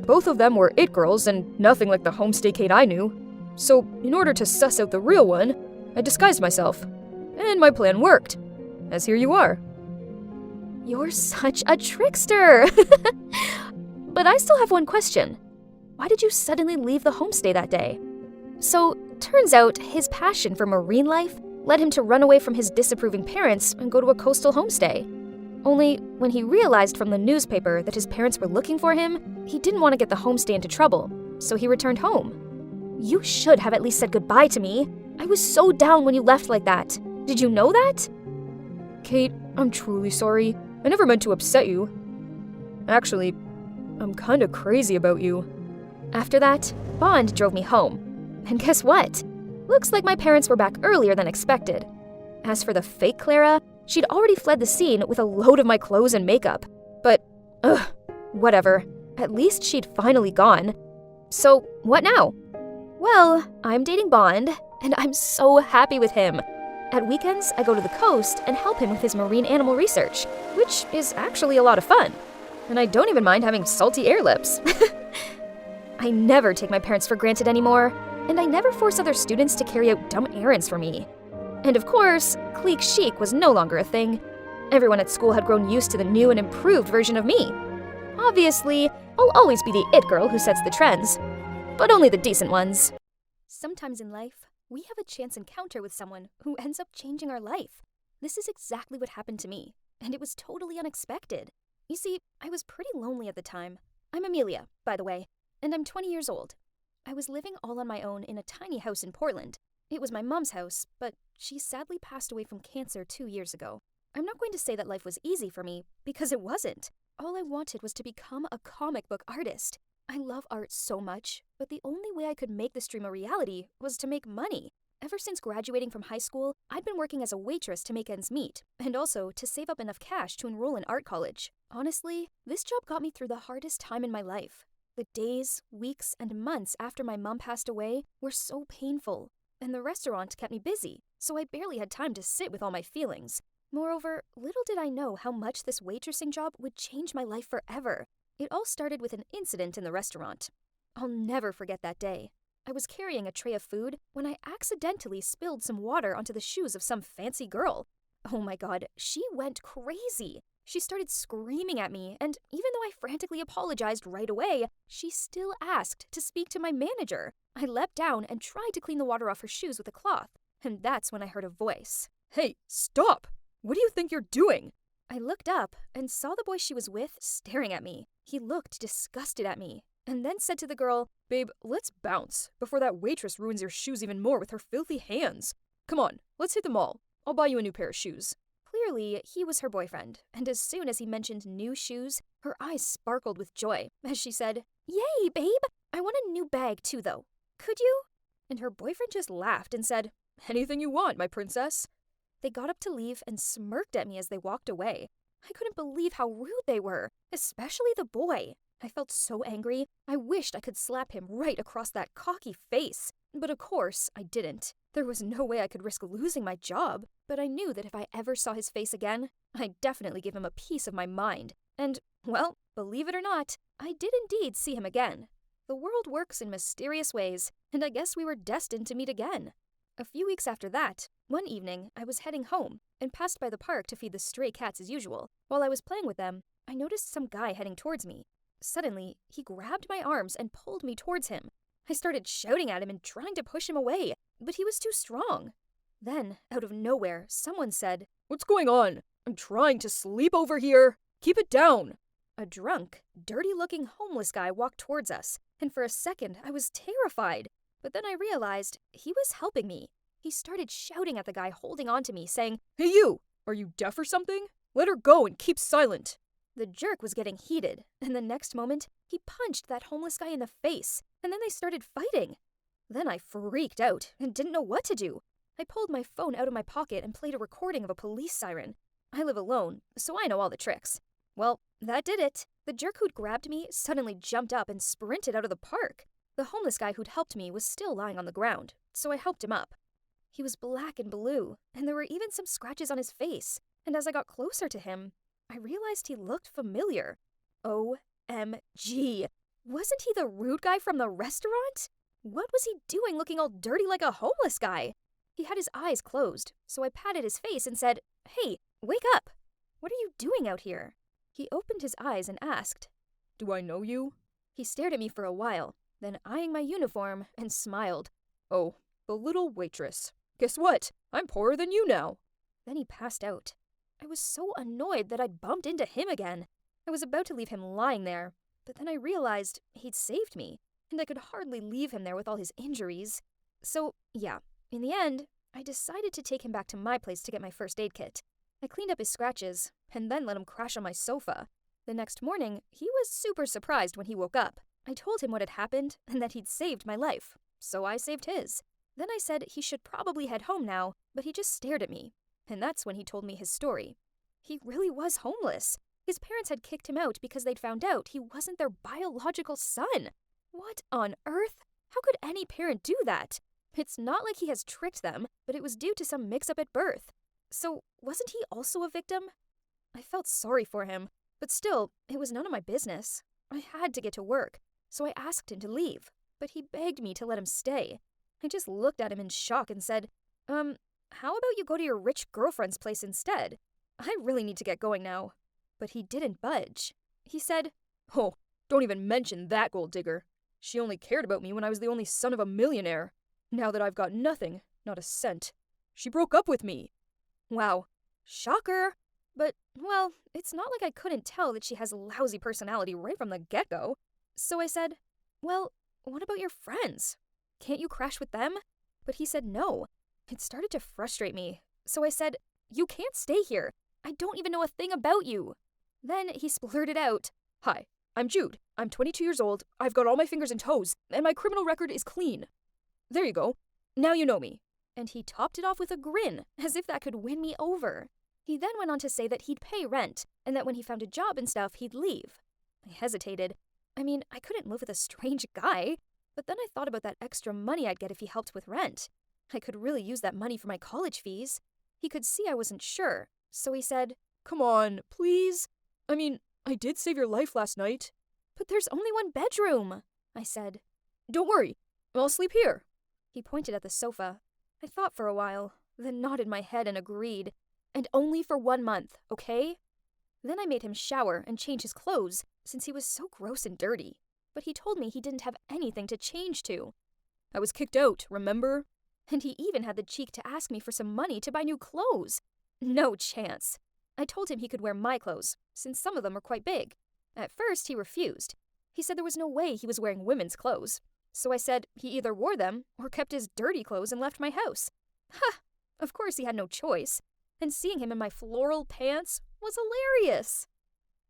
Both of them were it girls and nothing like the homestay Kate I knew. So, in order to suss out the real one, I disguised myself. And my plan worked. As here you are. You're such a trickster! But I still have one question. Why did you suddenly leave the homestay that day? So, turns out his passion for marine life led him to run away from his disapproving parents and go to a coastal homestay. Only, when he realized from the newspaper that his parents were looking for him, he didn't want to get the homestay into trouble, so he returned home. You should have at least said goodbye to me. I was so down when you left like that. Did you know that? Kate, I'm truly sorry. I never meant to upset you. Actually, I'm kinda crazy about you. After that, Bond drove me home. And guess what? Looks like my parents were back earlier than expected. As for the fake Clara, she'd already fled the scene with a load of my clothes and makeup. But, whatever. At least she'd finally gone. So, what now? Well, I'm dating Bond, and I'm so happy with him. At weekends, I go to the coast and help him with his marine animal research, which is actually a lot of fun. And I don't even mind having salty air lips. I never take my parents for granted anymore, and I never force other students to carry out dumb errands for me. And of course, clique chic was no longer a thing. Everyone at school had grown used to the new and improved version of me. Obviously, I'll always be the it girl who sets the trends, but only the decent ones. Sometimes in life, we have a chance encounter with someone who ends up changing our life. This is exactly what happened to me, and it was totally unexpected. You see, I was pretty lonely at the time. I'm Amelia, by the way, and I'm 20 years old. I was living all on my own in a tiny house in Portland. It was my mom's house, but she sadly passed away from cancer 2 years ago. I'm not going to say that life was easy for me, because it wasn't. All I wanted was to become a comic book artist. I love art so much, but the only way I could make this dream a reality was to make money. Ever since graduating from high school, I'd been working as a waitress to make ends meet, and also to save up enough cash to enroll in art college. Honestly, this job got me through the hardest time in my life. The days, weeks, and months after my mom passed away were so painful, and the restaurant kept me busy, so I barely had time to sit with all my feelings. Moreover, little did I know how much this waitressing job would change my life forever. It all started with an incident in the restaurant. I'll never forget that day. I was carrying a tray of food when I accidentally spilled some water onto the shoes of some fancy girl. Oh my god, she went crazy. She started screaming at me, and even though I frantically apologized right away, she still asked to speak to my manager. I leapt down and tried to clean the water off her shoes with a cloth, and that's when I heard a voice. Hey, stop! What do you think you're doing? I looked up and saw the boy she was with staring at me. He looked disgusted at me, and then said to the girl, Babe, let's bounce before that waitress ruins your shoes even more with her filthy hands. Come on, let's hit the mall. I'll buy you a new pair of shoes. Clearly, he was her boyfriend, and as soon as he mentioned new shoes, her eyes sparkled with joy as she said, Yay, babe! I want a new bag too, though. Could you? And her boyfriend just laughed and said, Anything you want, my princess. They got up to leave and smirked at me as they walked away. I couldn't believe how rude they were, especially the boy. I felt so angry, I wished I could slap him right across that cocky face. But of course, I didn't. There was no way I could risk losing my job, but I knew that if I ever saw his face again, I'd definitely give him a piece of my mind. And, well, believe it or not, I did indeed see him again. The world works in mysterious ways, and I guess we were destined to meet again. A few weeks after that, one evening, I was heading home and passed by the park to feed the stray cats as usual. While I was playing with them, I noticed some guy heading towards me. Suddenly, he grabbed my arms and pulled me towards him. I started shouting at him and trying to push him away, but he was too strong. Then, out of nowhere, someone said, What's going on? I'm trying to sleep over here. Keep it down. A drunk, dirty-looking homeless guy walked towards us, and for a second I was terrified. But then I realized he was helping me. He started shouting at the guy holding on to me, saying, Hey you! Are you deaf or something? Let her go and keep silent. The jerk was getting heated, and the next moment, he punched that homeless guy in the face, and then they started fighting. Then I freaked out and didn't know what to do. I pulled my phone out of my pocket and played a recording of a police siren. I live alone, so I know all the tricks. Well, that did it. The jerk who'd grabbed me suddenly jumped up and sprinted out of the park. The homeless guy who'd helped me was still lying on the ground, so I helped him up. He was black and blue, and there were even some scratches on his face, and as I got closer to him, I realized he looked familiar. OMG! Wasn't he the rude guy from the restaurant? What was he doing looking all dirty like a homeless guy? He had his eyes closed, so I patted his face and said, Hey, wake up! What are you doing out here? He opened his eyes and asked, Do I know you? He stared at me for a while, then eyeing my uniform and smiled. Oh, the little waitress. Guess what? I'm poorer than you now. Then he passed out. I was so annoyed that I'd bumped into him again. I was about to leave him lying there, but then I realized he'd saved me, and I could hardly leave him there with all his injuries. So, yeah, in the end, I decided to take him back to my place to get my first aid kit. I cleaned up his scratches, and then let him crash on my sofa. The next morning, he was super surprised when he woke up. I told him what had happened and that he'd saved my life, so I saved his. Then I said he should probably head home now, but he just stared at me. And that's when he told me his story. He really was homeless. His parents had kicked him out because they'd found out he wasn't their biological son. What on earth? How could any parent do that? It's not like he has tricked them, but it was due to some mix-up at birth. So, wasn't he also a victim? I felt sorry for him, but still, it was none of my business. I had to get to work, so I asked him to leave, but he begged me to let him stay. I just looked at him in shock and said, how about you go to your rich girlfriend's place instead? I really need to get going now. But he didn't budge. He said, Oh, don't even mention that gold digger. She only cared about me when I was the only son of a millionaire. Now that I've got nothing, not a cent, she broke up with me. Wow, shocker. But, well, it's not like I couldn't tell that she has a lousy personality right from the get-go. So I said, Well, what about your friends? Can't you crash with them? but he said no. It started to frustrate me, so I said, "You can't stay here. I don't even know a thing about you." Then he splurted out, "Hi, I'm Jude. I'm 22 years old. I've got all my fingers and toes, and my criminal record is clean. There you go. Now you know me." and he topped it off with a grin, as if that could win me over. He then went on to say that he'd pay rent, and that when he found a job and stuff, he'd leave. I hesitated. I mean, I couldn't live with a strange guy, but then I thought about that extra money I'd get if he helped with rent. I could really use that money for my college fees. He could see I wasn't sure, so he said, "Come on, please. I mean, I did save your life last night." "But there's only one bedroom," I said. "Don't worry. I'll sleep here." He pointed at the sofa. I thought for a while, then nodded my head and agreed. "And only for 1 month, okay?" Then I made him shower and change his clothes, since he was so gross and dirty. But he told me he didn't have anything to change to. "I was kicked out, remember?" And he even had the cheek to ask me for some money to buy new clothes. No chance. I told him he could wear my clothes, since some of them were quite big. At first, he refused. He said there was no way he was wearing women's clothes. So I said he either wore them or kept his dirty clothes and left my house. Ha! Of course he had no choice. And seeing him in my floral pants was hilarious.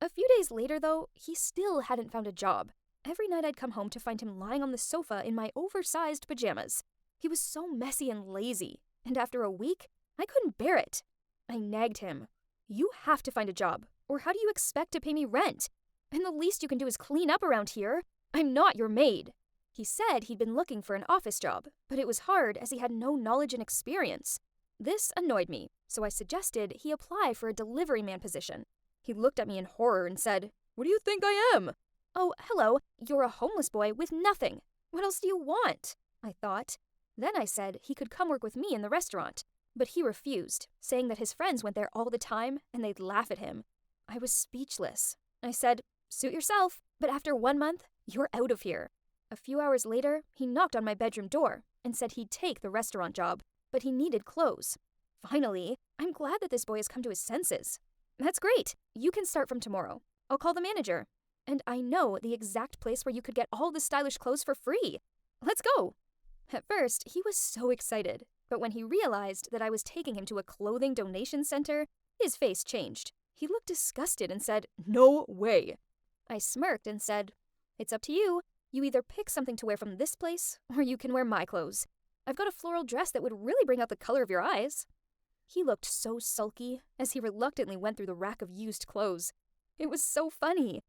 A few days later, though, he still hadn't found a job. Every night I'd come home to find him lying on the sofa in my oversized pajamas. He was so messy and lazy, and after a week, I couldn't bear it. I nagged him. "You have to find a job, or how do you expect to pay me rent? And the least you can do is clean up around here. I'm not your maid." He said he'd been looking for an office job, but it was hard as he had no knowledge and experience. This annoyed me, so I suggested he apply for a delivery man position. He looked at me in horror and said, "What do you think I am?" "Oh, hello, you're a homeless boy with nothing. What else do you want?" I thought. Then I said he could come work with me in the restaurant, but he refused, saying that his friends went there all the time and they'd laugh at him. I was speechless. I said, "Suit yourself, but after 1 month, you're out of here." A few hours later, he knocked on my bedroom door and said he'd take the restaurant job, but he needed clothes. Finally, I'm glad that this boy has come to his senses. "That's great. You can start from tomorrow. I'll call the manager. And I know the exact place where you could get all the stylish clothes for free. Let's go." At first, he was so excited, but when he realized that I was taking him to a clothing donation center, his face changed. He looked disgusted and said, "No way." I smirked and said, "It's up to you. You either pick something to wear from this place, or you can wear my clothes. I've got a floral dress that would really bring out the color of your eyes." He looked so sulky as he reluctantly went through the rack of used clothes. It was so funny.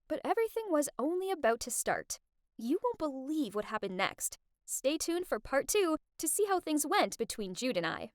But everything was only about to start. You won't believe what happened next. Stay tuned for part 2 to see how things went between Jude and I.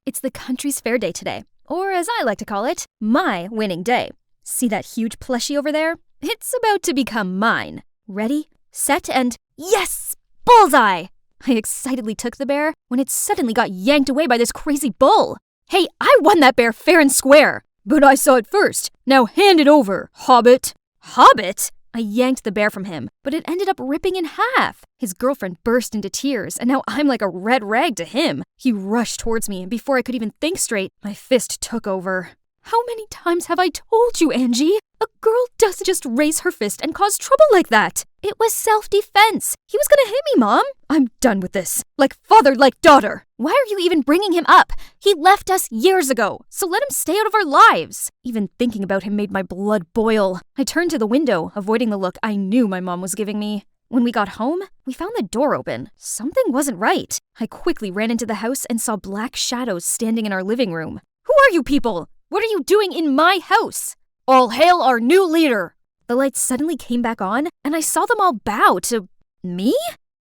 It's the country's fair day today, or as I like to call it, my winning day. See that huge plushie over there? It's about to become mine. Ready, set, and yes! Bullseye! I excitedly took the bear when it suddenly got yanked away by this crazy bull. "Hey, I won that bear fair and square." "But I saw it first. Now hand it over, Hobbit." "Hobbit?" I yanked the bear from him, but it ended up ripping in half. His girlfriend burst into tears, and now I'm like a red rag to him. He rushed towards me, and before I could even think straight, my fist took over. "How many times have I told you, Angie? A girl doesn't just raise her fist and cause trouble like that. It was self-defense. He was gonna hit me, Mom. I'm done with this. Like father, like daughter. Why are you even bringing him up? He left us years ago, so let him stay out of our lives." Even thinking about him made my blood boil. I turned to the window, avoiding the look I knew my mom was giving me. When we got home, we found the door open. Something wasn't right. I quickly ran into the house and saw black shadows standing in our living room. "Who are you people? What are you doing in my house?" "All hail our new leader!" The lights suddenly came back on, and I saw them all bow to me?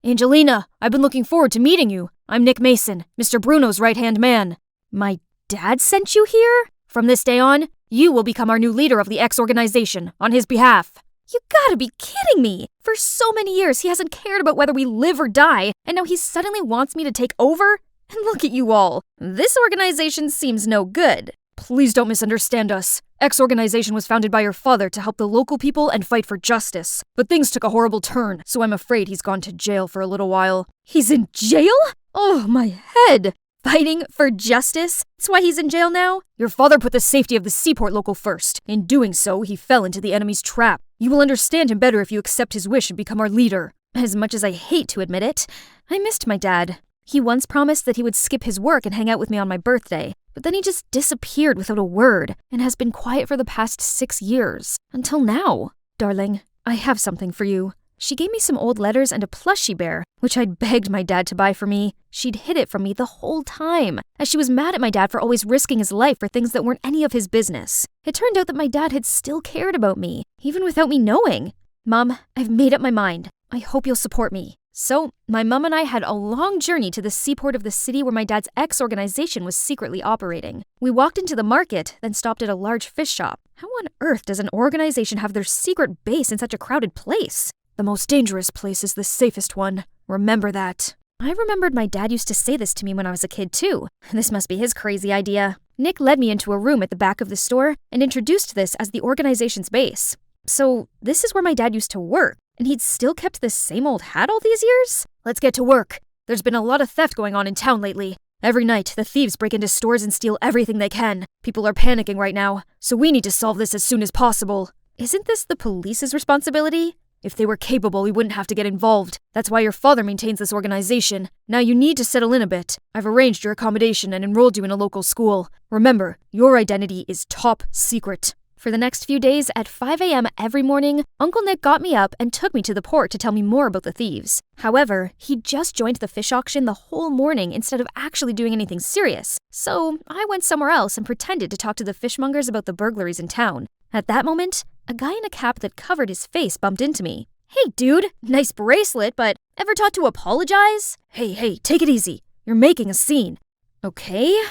"Angelina, I've been looking forward to meeting you. I'm Nick Mason, Mr. Bruno's right-hand man." "My dad sent you here? From this day on, you will become our new leader of the X organization, on his behalf." You gotta be kidding me! For so many years, he hasn't cared about whether we live or die, and now he suddenly wants me to take over? And look at you all. This organization seems no good. "Please don't misunderstand us. X organization was founded by your father to help the local people and fight for justice. But things took a horrible turn, so I'm afraid he's gone to jail for a little while." He's in jail? Oh, my head! Fighting for justice? That's why he's in jail now? Your father put the safety of the seaport local first. In doing so, he fell into the enemy's trap. You will understand him better if you accept his wish and become our leader. As much as I hate to admit it, I missed my dad. He once promised that he would skip his work and hang out with me on my birthday, but then he just disappeared without a word and has been quiet for the past 6 years. Until now. Darling, I have something for you. She gave me some old letters and a plushie bear, which I'd begged my dad to buy for me. She'd hid it from me the whole time, as she was mad at my dad for always risking his life for things that weren't any of his business. It turned out that my dad had still cared about me, even without me knowing. Mom, I've made up my mind. I hope you'll support me. So, my mom and I had a long journey to the seaport of the city where my dad's ex-organization was secretly operating. We walked into the market, then stopped at a large fish shop. How on earth does an organization have their secret base in such a crowded place? The most dangerous place is the safest one. Remember that. I remembered my dad used to say this to me when I was a kid too. This must be his crazy idea. Nick led me into a room at the back of the store and introduced this as the organization's base. So, this is where my dad used to work. And he'd still kept this same old hat all these years? Let's get to work. There's been a lot of theft going on in town lately. Every night, the thieves break into stores and steal everything they can. People are panicking right now, so we need to solve this as soon as possible. Isn't this the police's responsibility? If they were capable, we wouldn't have to get involved. That's why your father maintains this organization. Now you need to settle in a bit. I've arranged your accommodation and enrolled you in a local school. Remember, your identity is top secret. For the next few days, at 5 a.m. every morning, Uncle Nick got me up and took me to the port to tell me more about the thieves. However, he'd just joined the fish auction the whole morning instead of actually doing anything serious. So, I went somewhere else and pretended to talk to the fishmongers about the burglaries in town. At that moment, a guy in a cap that covered his face bumped into me. Hey dude, nice bracelet, but ever taught to apologize? Hey, take it easy. You're making a scene. Okay,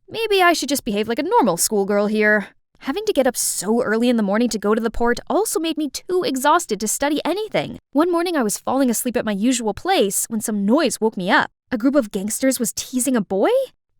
maybe I should just behave like a normal schoolgirl here. Having to get up so early in the morning to go to the port also made me too exhausted to study anything. One morning I was falling asleep at my usual place when some noise woke me up. A group of gangsters was teasing a boy?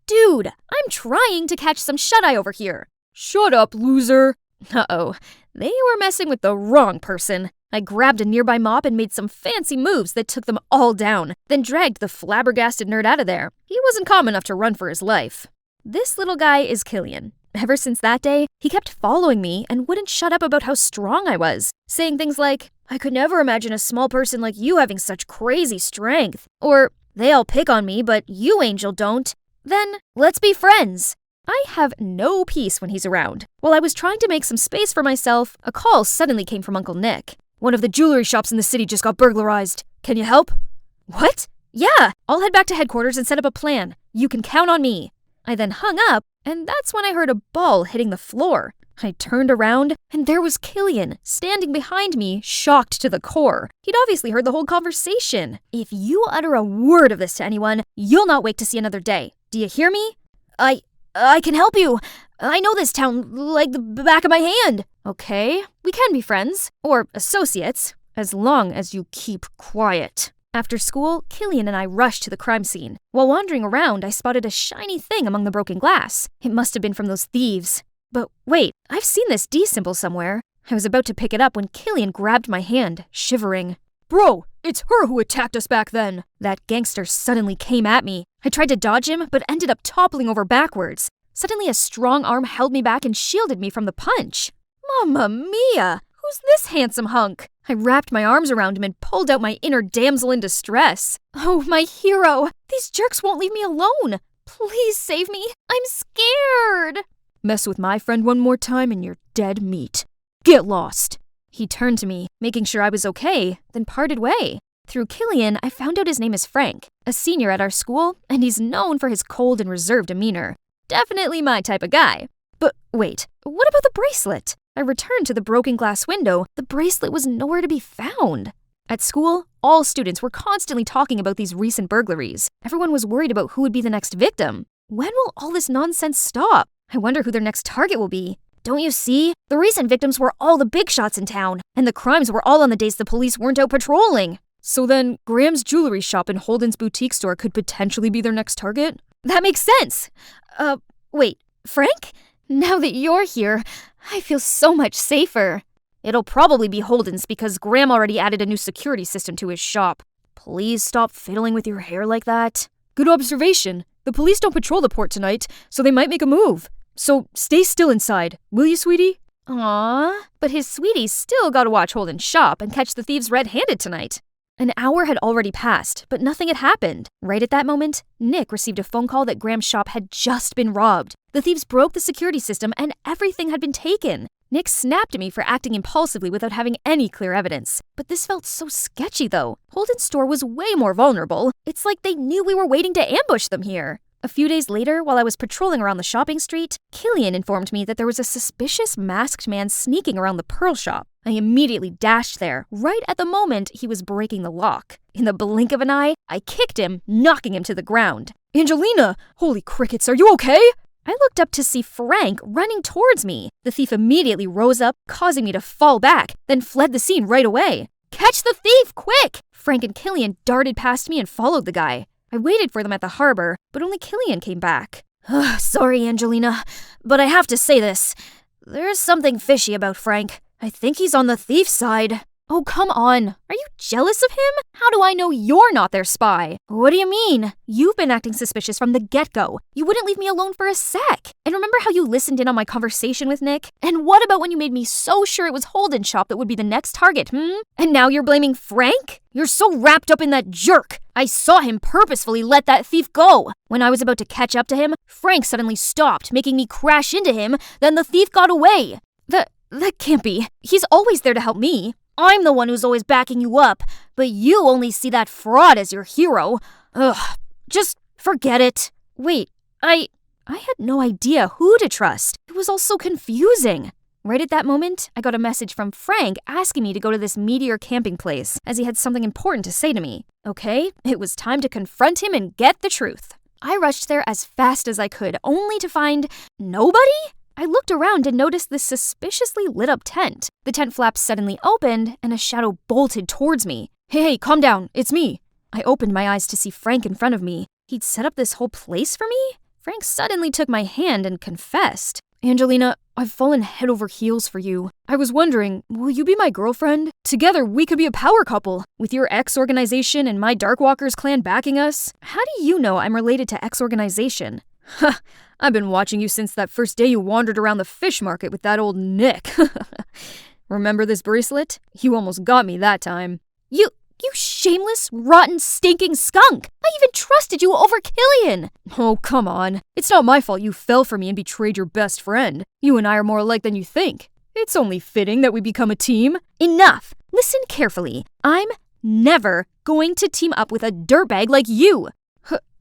Dude, I'm trying to catch some shut-eye over here. Shut up, loser. Uh-oh, they were messing with the wrong person. I grabbed a nearby mop and made some fancy moves that took them all down, then dragged the flabbergasted nerd out of there. He wasn't calm enough to run for his life. This little guy is Killian. Ever since that day, he kept following me and wouldn't shut up about how strong I was, saying things like, I could never imagine a small person like you having such crazy strength, or they all pick on me, but you, Angel, don't. Then, let's be friends. I have no peace when he's around. While I was trying to make some space for myself, a call suddenly came from Uncle Nick. One of the jewelry shops in the city just got burglarized. Can you help? What? Yeah, I'll head back to headquarters and set up a plan. You can count on me. I then hung up, and that's when I heard a ball hitting the floor. I turned around, and there was Killian, standing behind me, shocked to the core. He'd obviously heard the whole conversation. If you utter a word of this to anyone, you'll not wake to see another day. Do you hear me? I can help you. I know this town like the back of my hand. Okay, we can be friends, or associates, as long as you keep quiet. After school, Killian and I rushed to the crime scene. While wandering around, I spotted a shiny thing among the broken glass. It must have been from those thieves. But wait, I've seen this D symbol somewhere. I was about to pick it up when Killian grabbed my hand, shivering. Bro, it's her who attacked us back then. That gangster suddenly came at me. I tried to dodge him, but ended up toppling over backwards. Suddenly, a strong arm held me back and shielded me from the punch. Mamma mia! Who's this handsome hunk? I wrapped my arms around him and pulled out my inner damsel in distress. Oh, my hero! These jerks won't leave me alone! Please save me! I'm scared! Mess with my friend one more time and you're dead meat. Get lost! He turned to me, making sure I was okay, then parted way. Through Killian, I found out his name is Frank, a senior at our school, and he's known for his cold and reserved demeanor. Definitely my type of guy. But wait, what about the bracelet? I returned to the broken glass window. The bracelet was nowhere to be found. At school, all students were constantly talking about these recent burglaries. Everyone was worried about who would be the next victim. When will all this nonsense stop? I wonder who their next target will be. Don't you see? The recent victims were all the big shots in town, and the crimes were all on the days the police weren't out patrolling. So then, Graham's jewelry shop and Holden's boutique store could potentially be their next target? That makes sense! Wait, Frank? Now that you're here, I feel so much safer. It'll probably be Holden's because Graham already added a new security system to his shop. Please stop fiddling with your hair like that. Good observation. The police don't patrol the port tonight, so they might make a move. So stay still inside, will you, sweetie? Aww, but his sweetie still gotta watch Holden shop and catch the thieves red-handed tonight. An hour had already passed, but nothing had happened. Right at that moment, Nick received a phone call that Graham's shop had just been robbed. The thieves broke the security system and everything had been taken. Nick snapped at me for acting impulsively without having any clear evidence. But this felt so sketchy though. Holden's store was way more vulnerable. It's like they knew we were waiting to ambush them here. A few days later, while I was patrolling around the shopping street, Killian informed me that there was a suspicious masked man sneaking around the pearl shop. I immediately dashed there, right at the moment he was breaking the lock. In the blink of an eye, I kicked him, knocking him to the ground. Angelina! Holy crickets, are you okay? I looked up to see Frank running towards me. The thief immediately rose up, causing me to fall back, then fled the scene right away. Catch the thief, quick! Frank and Killian darted past me and followed the guy. I waited for them at the harbor, but only Killian came back. Sorry, Angelina, but I have to say this. There's something fishy about Frank. I think he's on the thief's side. Oh, come on. Are you jealous of him? How do I know you're not their spy? What do you mean? You've been acting suspicious from the get-go. You wouldn't leave me alone for a sec. And remember how you listened in on my conversation with Nick? And what about when you made me so sure it was Holden's shop that would be the next target, And now you're blaming Frank? You're so wrapped up in that jerk. I saw him purposefully let that thief go. When I was about to catch up to him, Frank suddenly stopped, making me crash into him. Then the thief got away. That can't be. He's always there to help me. I'm the one who's always backing you up, but you only see that fraud as your hero. Ugh, just forget it. Wait, I had no idea who to trust. It was all so confusing. Right at that moment, I got a message from Frank asking me to go to this Meteor camping place, as he had something important to say to me. Okay, it was time to confront him and get the truth. I rushed there as fast as I could, only to find nobody? I looked around and noticed this suspiciously lit up tent. The tent flaps suddenly opened and a shadow bolted towards me. Hey, calm down, it's me. I opened my eyes to see Frank in front of me. He'd set up this whole place for me? Frank suddenly took my hand and confessed. Angelina, I've fallen head over heels for you. I was wondering, will you be my girlfriend? Together, we could be a power couple. With your X organization and my Darkwalkers clan backing us. How do you know I'm related to X organization? Ha! I've been watching you since that first day you wandered around the fish market with that old Nick. Remember this bracelet? You almost got me that time. You shameless, rotten, stinking skunk! I even trusted you over Killian! Oh, come on. It's not my fault you fell for me and betrayed your best friend. You and I are more alike than you think. It's only fitting that we become a team. Enough! Listen carefully. I'm never going to team up with a dirtbag like you!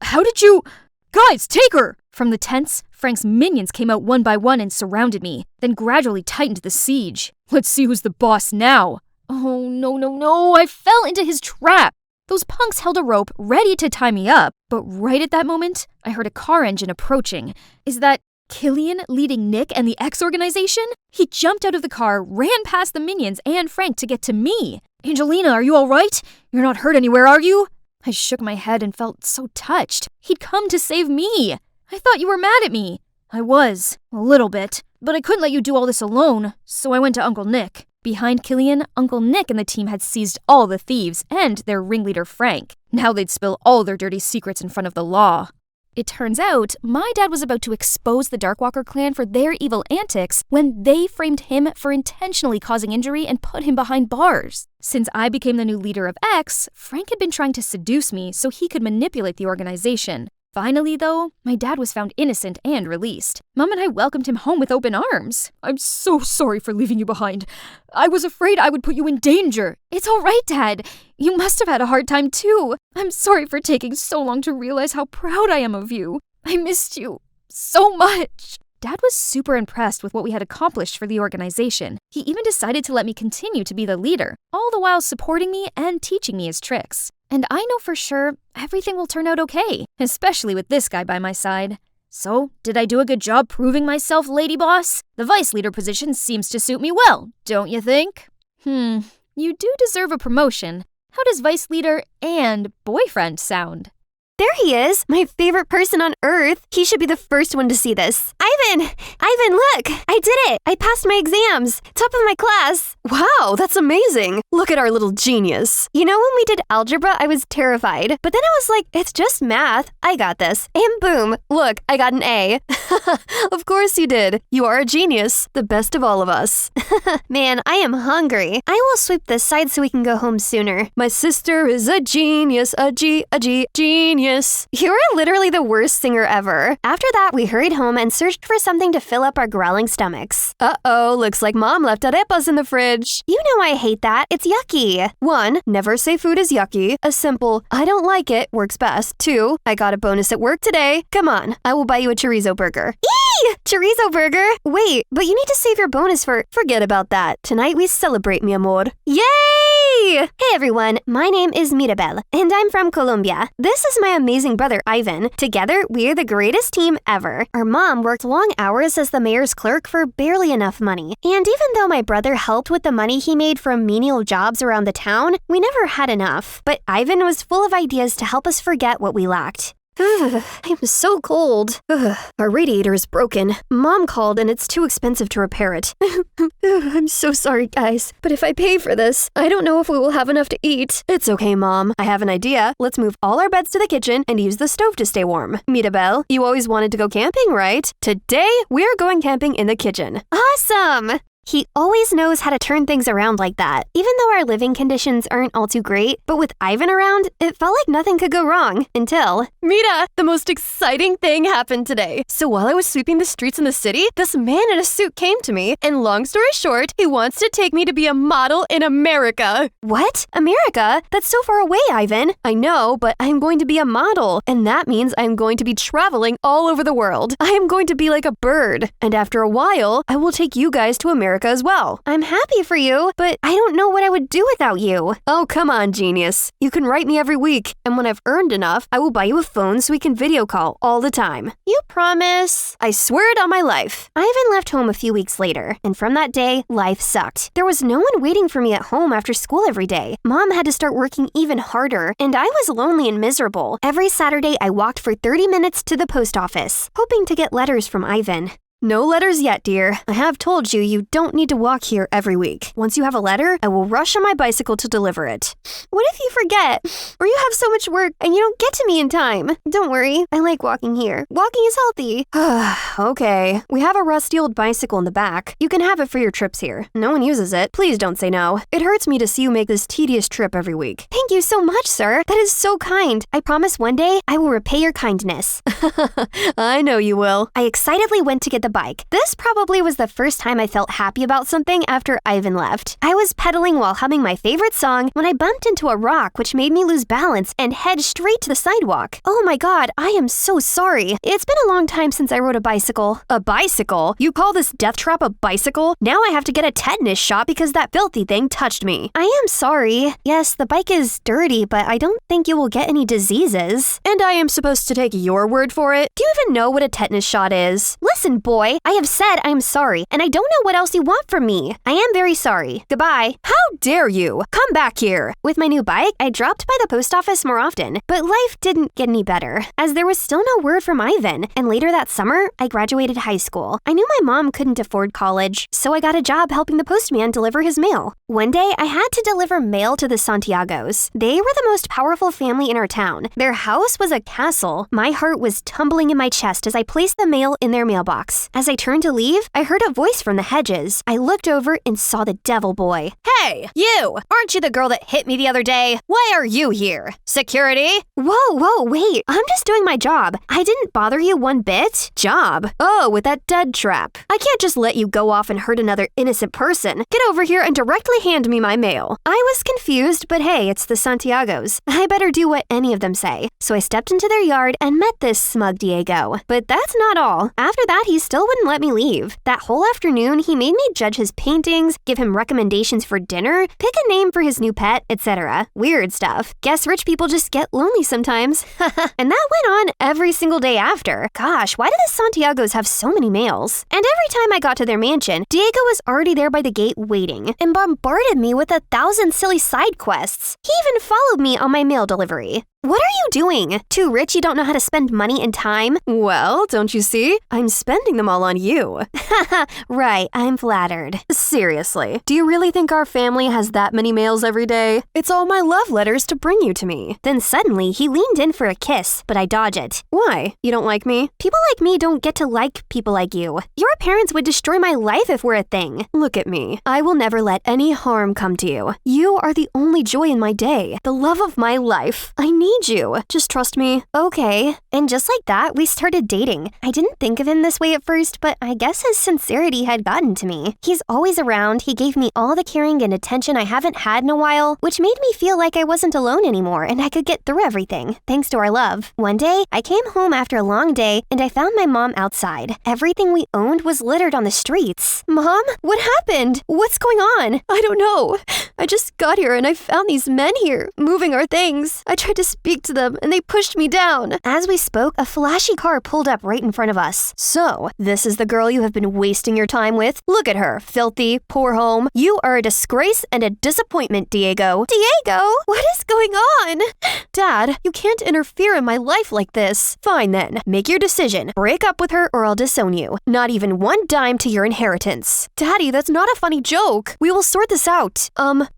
How did you... Guys, take her! From the tents, Frank's minions came out one by one and surrounded me, then gradually tightened the siege. Let's see who's the boss now. Oh, no, I fell into his trap. Those punks held a rope ready to tie me up, but right at that moment, I heard a car engine approaching. Is that Killian leading Nick and the X organization? He jumped out of the car, ran past the minions and Frank to get to me. Angelina, are you all right? You're not hurt anywhere, are you? I shook my head and felt so touched. He'd come to save me. I thought you were mad at me. I was, a little bit, but I couldn't let you do all this alone, so I went to Uncle Nick. Behind Killian, Uncle Nick and the team had seized all the thieves and their ringleader Frank. Now they'd spill all their dirty secrets in front of the law. It turns out, my dad was about to expose the Darkwalker clan for their evil antics when they framed him for intentionally causing injury and put him behind bars. Since I became the new leader of X, Frank had been trying to seduce me so he could manipulate the organization. Finally, though, my dad was found innocent and released. Mom and I welcomed him home with open arms. I'm so sorry for leaving you behind. I was afraid I would put you in danger. It's all right, Dad. You must have had a hard time, too. I'm sorry for taking so long to realize how proud I am of you. I missed you so much. Dad was super impressed with what we had accomplished for the organization. He even decided to let me continue to be the leader, all the while supporting me and teaching me his tricks. And I know for sure everything will turn out okay, especially with this guy by my side. So, did I do a good job proving myself, lady boss? The vice leader position seems to suit me well, don't you think? You do deserve a promotion. How does vice leader and boyfriend sound? there he is, my favorite person on earth. He should be the first one to see this. Ivan, look, I did it. I passed my exams. Top of my class. Wow, that's amazing. Look at our little genius. You know, when we did algebra, I was terrified. But then I was like, it's just math. I got this. And boom, look, I got an A. Of course you did. You are a genius, the best of all of us. Man, I am hungry. I will sweep this side so we can go home sooner. My sister is a genius, a genius. You are literally the worst singer ever. After that, we hurried home and searched for something to fill up our growling stomachs. Uh-oh, looks like Mom left arepas in the fridge. You know I hate that. It's yucky. 1, never say food is yucky. A simple, I don't like it, works best. 2, I got a bonus at work today. Come on, I will buy you a chorizo burger. Eee! Chorizo burger? Wait, but you need to save your bonus for... Forget about that. Tonight we celebrate, mi amor. Yay! Hey everyone, my name is Mirabel, and I'm from Colombia. This is my amazing brother Ivan. Together, we're the greatest team ever. Our mom worked long hours as the mayor's clerk for barely enough money. And even though my brother helped with the money he made from menial jobs around the town, we never had enough. But Ivan was full of ideas to help us forget what we lacked. I'm so cold. Our radiator is broken. Mom called and it's too expensive to repair it. I'm so sorry, guys. But if I pay for this, I don't know if we will have enough to eat. It's okay, Mom. I have an idea. Let's move all our beds to the kitchen and use the stove to stay warm. Mirabel, you always wanted to go camping, right? Today, we're going camping in the kitchen. Awesome! He always knows how to turn things around like that. Even though our living conditions aren't all too great, but with Ivan around, it felt like nothing could go wrong until... Mira, the most exciting thing happened today. So while I was sweeping the streets in the city, this man in a suit came to me, and long story short, he wants to take me to be a model in America. What? America? That's so far away, Ivan. I know, but I'm going to be a model, and that means I'm going to be traveling all over the world. I am going to be like a bird, and after a while, I will take you guys to America as well. I'm happy for you, but I don't know what I would do without you. Oh, come on, genius. You can write me every week, and when I've earned enough, I will buy you a phone so we can video call all the time. You promise? I swear it on my life. Ivan left home a few weeks later, and from that day, life sucked. There was no one waiting for me at home after school every day. Mom had to start working even harder, and I was lonely and miserable. Every Saturday, I walked for 30 minutes to the post office, hoping to get letters from Ivan. No letters yet, dear. I have told you you don't need to walk here every week. Once you have a letter, I will rush on my bicycle to deliver it. What if you forget? Or you have so much work and you don't get to me in time? Don't worry, I like walking here. Walking is healthy. Okay, we have a rusty old bicycle in the back. You can have it for your trips here. No one uses it. Please don't say no. It hurts me to see you make this tedious trip every week. Thank you so much, sir. That is so kind. I promise one day I will repay your kindness. I know you will. I excitedly went to get the bike. This probably was the first time I felt happy about something after Ivan left. I was pedaling while humming my favorite song when I bumped into a rock which made me lose balance and head straight to the sidewalk. Oh my god, I am so sorry. It's been a long time since I rode a bicycle. A bicycle? You call this death trap a bicycle? Now I have to get a tetanus shot because that filthy thing touched me. I am sorry. Yes, the bike is dirty, but I don't think you will get any diseases. And I am supposed to take your word for it? Do you even know what a tetanus shot is? Listen, boy, I have said I am sorry, and I don't know what else you want from me. I am very sorry. Goodbye. How dare you? Come back here. With my new bike, I dropped by the post office more often, but life didn't get any better, as there was still no word from Ivan, and later that summer, I graduated high school. I knew my mom couldn't afford college, so I got a job helping the postman deliver his mail. One day, I had to deliver mail to the Santiagos. They were the most powerful family in our town. Their house was a castle. My heart was tumbling in my chest as I placed the mail in their mailbox. As I turned to leave, I heard a voice from the hedges. I looked over and saw the devil boy. Hey, you! Aren't you the girl that hit me the other day? Why are you here? Security? Whoa, wait. I'm just doing my job. I didn't bother you one bit. Job? Oh, with that dead trap. I can't just let you go off and hurt another innocent person. Get over here and directly hand me my mail. I was confused, but hey, it's the Santiagos. I better do what any of them say. So I stepped into their yard and met this smug Diego. But that's not all. After that, he still wouldn't let me leave. That whole afternoon, he made me judge his paintings, give him recommendations for dinner, pick a name for his new pet, etc. Weird stuff. Guess rich people just get lonely sometimes. And that went on every single day after. Gosh, why do the Santiagos have so many males? And every time I got to their mansion, Diego was already there by the gate waiting and bombarded me with 1,000 silly side quests. He even followed me on my mail delivery. What are you doing? Too rich you don't know how to spend money and time? Well, don't you see? I'm spending them all on you. Haha, right, I'm flattered. Seriously, do you really think our family has that many mails every day? It's all my love letters to bring you to me. Then suddenly, he leaned in for a kiss, but I dodge it. Why? You don't like me? People like me don't get to like people like you. Your parents would destroy my life if we're a thing. Look at me. I will never let any harm come to you. You are the only joy in my day, the love of my life. I need you. Just trust me. Okay. And just like that, we started dating. I didn't think of him this way at first, but I guess his sincerity had gotten to me. He's always around. He gave me all the caring and attention I haven't had in a while, which made me feel like I wasn't alone anymore and I could get through everything, thanks to our love. One day, I came home after a long day and I found my mom outside. Everything we owned was littered on the streets. Mom, what happened? What's going on? I don't know. I just got here and I found these men here, moving our things. I tried to speak to them and they pushed me down. As we spoke, a flashy car pulled up right in front of us. So, this is the girl you have been wasting your time with? Look at her, filthy, poor home. You are a disgrace and a disappointment, Diego. Diego? What is going on? Dad, you can't interfere in my life like this. Fine then, make your decision. Break up with her or I'll disown you. Not even one dime to your inheritance. Daddy, that's not a funny joke. We will sort this out.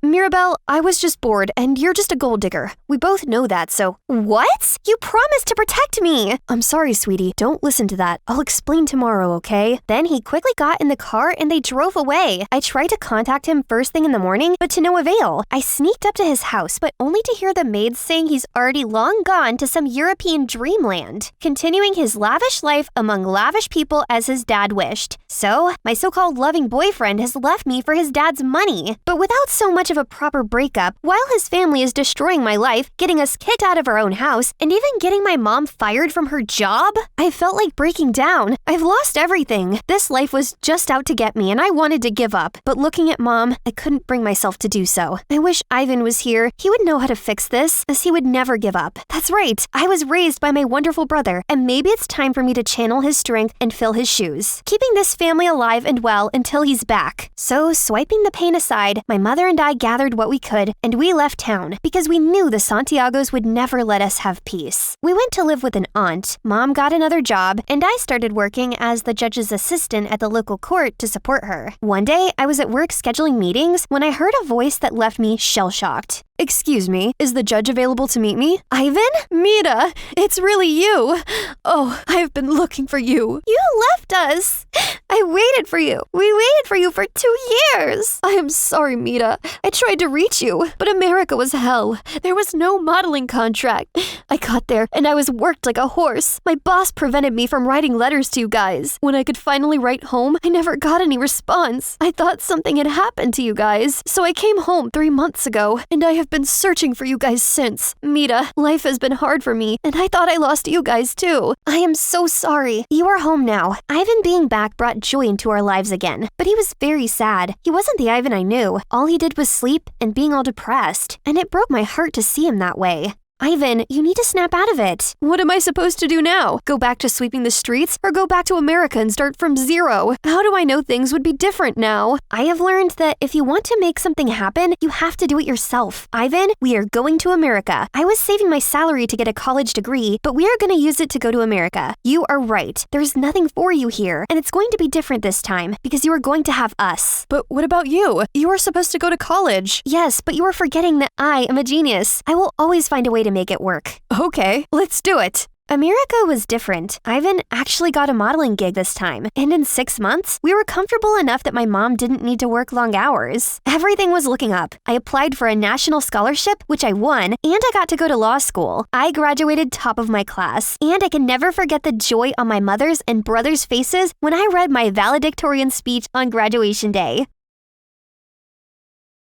Mirabelle, I was just bored and you're just a gold digger. We both know that, so... What? You promised to protect me. I'm sorry, sweetie. Don't listen to that. I'll explain tomorrow, okay? Then he quickly got in the car and they drove away. I tried to contact him first thing in the morning, but to no avail. I sneaked up to his house, but only to hear the maids saying he's already long gone to some European dreamland, continuing his lavish life among lavish people as his dad wished. So, my so-called loving boyfriend has left me for his dad's money. But without so much of a proper breakup, while his family is destroying my life, getting us kicked out of our own house, and even getting my mom fired from her job, I felt like breaking down. I've lost everything. This life was just out to get me and I wanted to give up. But looking at Mom, I couldn't bring myself to do so. I wish Ivan was here. He would know how to fix this, as he would never give up. That's right. I was raised by my wonderful brother, and maybe it's time for me to channel his strength and fill his shoes, keeping this family alive and well until he's back. So, swiping the pain aside, my mother and I gathered what we could, and we left town because we knew the Santiagos would never let us have peace. We went to live with an aunt, Mom got another job, and I started working as the judge's assistant at the local court to support her. One day, I was at work scheduling meetings when I heard a voice that left me shell-shocked. Excuse me, is the judge available to meet me? Ivan? Mira, it's really you. Oh, I've been looking for you. You left us. I waited for you. We waited for you for 2 years. I am sorry, Mira. I tried to reach you, but America was hell. There was no modeling contract. I got there and I was worked like a horse. My boss prevented me from writing letters to you guys. When I could finally write home, I never got any response. I thought something had happened to you guys. So I came home 3 months ago, and I have been searching for you guys since. Mira, life has been hard for me, and I thought I lost you guys too. I am so sorry. You are home now. Ivan being back brought joy into our lives again, but he was very sad. He wasn't the Ivan I knew. All he did was sleep and being all depressed, and it broke my heart to see him that way. Ivan, you need to snap out of it. What am I supposed to do now? Go back to sweeping the streets or go back to America and start from zero? How do I know things would be different now? I have learned that if you want to make something happen, you have to do it yourself. Ivan, we are going to America. I was saving my salary to get a college degree, but we are going to use it to go to America. You are right. There's nothing for you here, and it's going to be different this time because you are going to have us. But what about you? You were supposed to go to college. Yes, but you are forgetting that I am a genius. I will always find a way to make it work. Okay, let's do it. America was different. Ivan actually got a modeling gig this time, and in 6 months, we were comfortable enough that my mom didn't need to work long hours. Everything was looking up. I applied for a national scholarship, which I won, and I got to go to law school. I graduated top of my class, and I can never forget the joy on my mother's and brother's faces when I read my valedictorian speech on graduation day.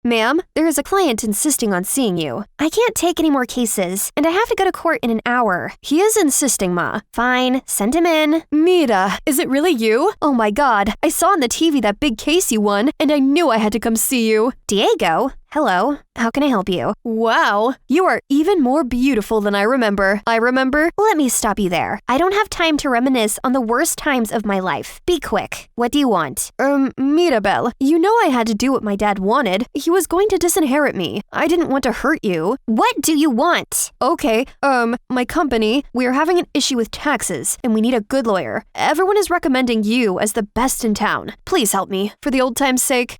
Ma'am, there is a client insisting on seeing you. I can't take any more cases, and I have to go to court in an hour. He is insisting, Ma. Fine, send him in. Mira, is it really you? Oh my God, I saw on the TV that big case you won, and I knew I had to come see you. Diego? Hello, how can I help you? Wow, you are even more beautiful than I remember. Let me stop you there. I don't have time to reminisce on the worst times of my life. Be quick. What do you want? Mirabelle, you know I had to do what my dad wanted. He was going to disinherit me. I didn't want to hurt you. What do you want? Okay, my company, we're having an issue with taxes, and we need a good lawyer. Everyone is recommending you as the best in town. Please help me, for the old time's sake.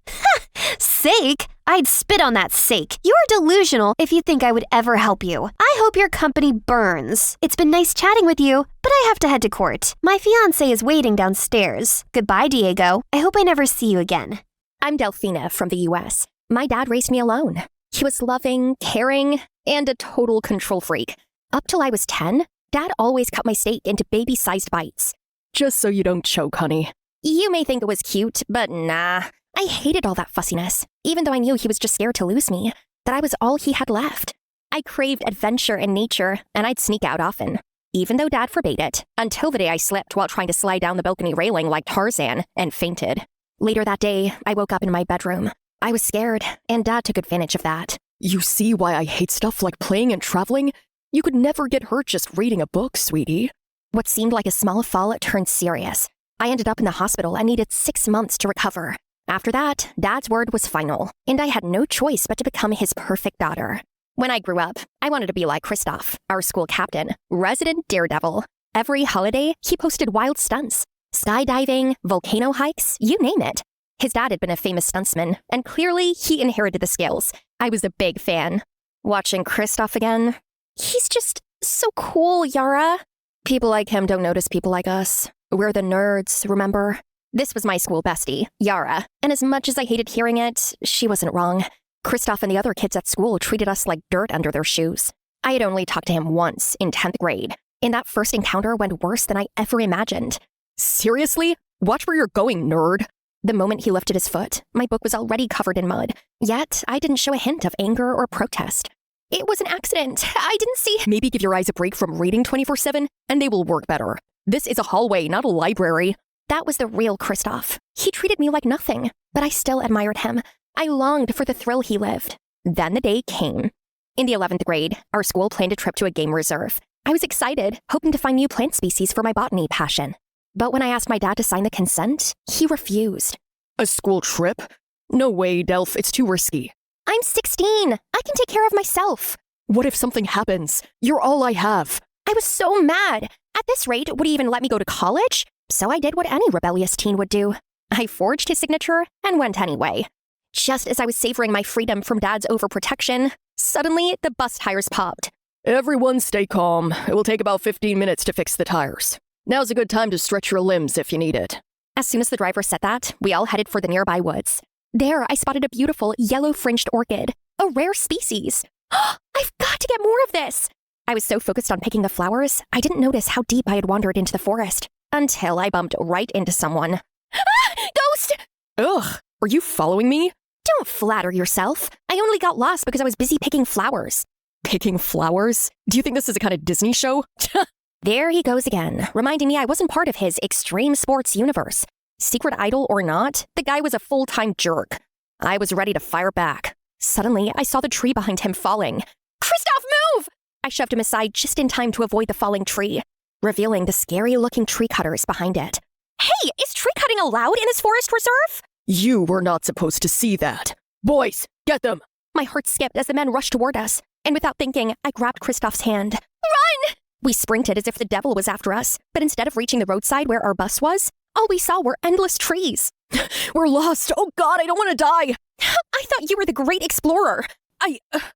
Sake? I'd spit on that sake. You're delusional if you think I would ever help you. I hope your company burns. It's been nice chatting with you, but I have to head to court. My fiancé is waiting downstairs. Goodbye, Diego. I hope I never see you again. I'm Delphina from the US. My dad raised me alone. He was loving, caring, and a total control freak. Up till I was 10, Dad always cut my steak into baby-sized bites. Just so you don't choke, honey. You may think it was cute, but nah. I hated all that fussiness, even though I knew he was just scared to lose me, that I was all he had left. I craved adventure and nature, and I'd sneak out often, even though Dad forbade it, until the day I slipped while trying to slide down the balcony railing like Tarzan and fainted. Later that day, I woke up in my bedroom. I was scared, and Dad took advantage of that. You see why I hate stuff like playing and traveling? You could never get hurt just reading a book, sweetie. What seemed like a small fall turned serious. I ended up in the hospital and needed 6 months to recover. After that, Dad's word was final, and I had no choice but to become his perfect daughter. When I grew up, I wanted to be like Kristoff, our school captain, resident daredevil. Every holiday, he posted wild stunts. Skydiving, volcano hikes, you name it. His dad had been a famous stuntsman, and clearly he inherited the skills. I was a big fan. Watching Kristoff again, he's just so cool, Yara. People like him don't notice people like us. We're the nerds, remember? This was my school bestie, Yara, and as much as I hated hearing it, she wasn't wrong. Kristoff and the other kids at school treated us like dirt under their shoes. I had only talked to him once in 10th grade, and that first encounter went worse than I ever imagined. Seriously? Watch where you're going, nerd. The moment he lifted his foot, my book was already covered in mud, yet I didn't show a hint of anger or protest. It was an accident. I didn't see— Maybe give your eyes a break from reading 24/7, and they will work better. This is a hallway, not a library. That was the real Kristoff. He treated me like nothing, but I still admired him. I longed for the thrill he lived. Then the day came. In the 11th grade, our school planned a trip to a game reserve. I was excited, hoping to find new plant species for my botany passion. But when I asked my dad to sign the consent, he refused. A school trip? No way, Delph, it's too risky. I'm 16. I can take care of myself. What if something happens? You're all I have. I was so mad. At this rate, would he even let me go to college? So I did what any rebellious teen would do. I forged his signature and went anyway. Just as I was savoring my freedom from Dad's overprotection, suddenly the bus tires popped. Everyone stay calm. It will take about 15 minutes to fix the tires. Now's a good time to stretch your limbs if you need it. As soon as the driver said that, we all headed for the nearby woods. There, I spotted a beautiful yellow-fringed orchid, a rare species. I've got to get more of this! I was so focused on picking the flowers, I didn't notice how deep I had wandered into the forest. Until I bumped right into someone. Ghost! Ugh, are you following me? Don't flatter yourself. I only got lost because I was busy picking flowers. Picking flowers? Do you think this is a kind of Disney show? There he goes again, reminding me I wasn't part of his extreme sports universe. Secret idol or not, the guy was a full-time jerk. I was ready to fire back. Suddenly, I saw the tree behind him falling. Kristoff, move! I shoved him aside just in time to avoid the falling tree, revealing the scary-looking tree cutters behind it. Hey, is tree cutting allowed in this forest reserve? You were not supposed to see that. Boys, get them! My heart skipped as the men rushed toward us, and without thinking, I grabbed Kristoff's hand. Run! We sprinted as if the devil was after us, but instead of reaching the roadside where our bus was, all we saw were endless trees. We're lost! Oh God, I don't want to die! I thought you were the great explorer.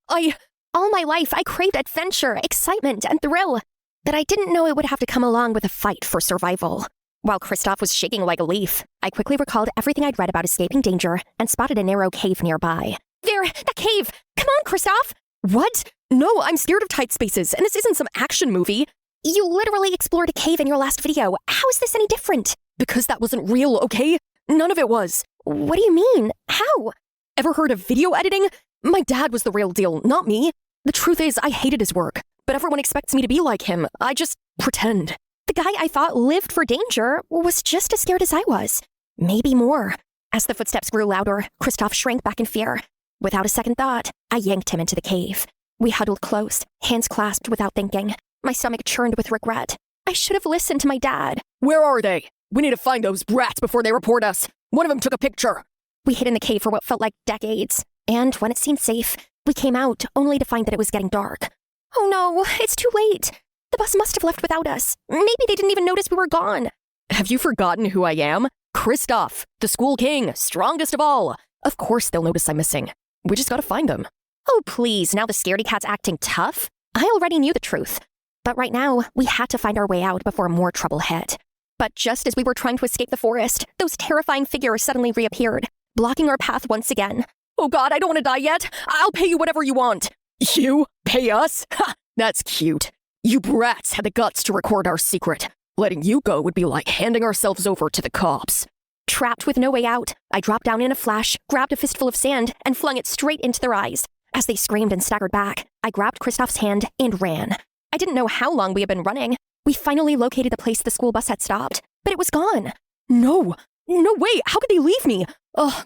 All my life, I craved adventure, excitement, and thrill. But I didn't know it would have to come along with a fight for survival. While Kristoff was shaking like a leaf, I quickly recalled everything I'd read about escaping danger and spotted a narrow cave nearby. There, that cave! Come on, Kristoff! What? No, I'm scared of tight spaces, and this isn't some action movie. You literally explored a cave in your last video. How is this any different? Because that wasn't real, okay? None of it was. What do you mean? How? Ever heard of video editing? My dad was the real deal, not me. The truth is, I hated his work, but everyone expects me to be like him. I just pretend. The guy I thought lived for danger was just as scared as I was. Maybe more. As the footsteps grew louder, Kristoff shrank back in fear. Without a second thought, I yanked him into the cave. We huddled close, hands clasped without thinking. My stomach churned with regret. I should have listened to my dad. Where are they? We need to find those brats before they report us. One of them took a picture. We hid in the cave for what felt like decades. And when it seemed safe, we came out only to find that it was getting dark. Oh no, it's too late. The bus must have left without us. Maybe they didn't even notice we were gone. Have you forgotten who I am? Kristoff, the school king, strongest of all. Of course they'll notice I'm missing. We just gotta find them. Oh please, now the scaredy cat's acting tough? I already knew the truth. But right now, we had to find our way out before more trouble hit. But just as we were trying to escape the forest, those terrifying figures suddenly reappeared, blocking our path once again. Oh God, I don't want to die yet. I'll pay you whatever you want. You? Pay us? Ha! That's cute. You brats had the guts to record our secret. Letting you go would be like handing ourselves over to the cops. Trapped with no way out, I dropped down in a flash, grabbed a fistful of sand, and flung it straight into their eyes. As they screamed and staggered back, I grabbed Kristoff's hand and ran. I didn't know how long we had been running. We finally located the place the school bus had stopped, but it was gone. No, wait, how could they leave me?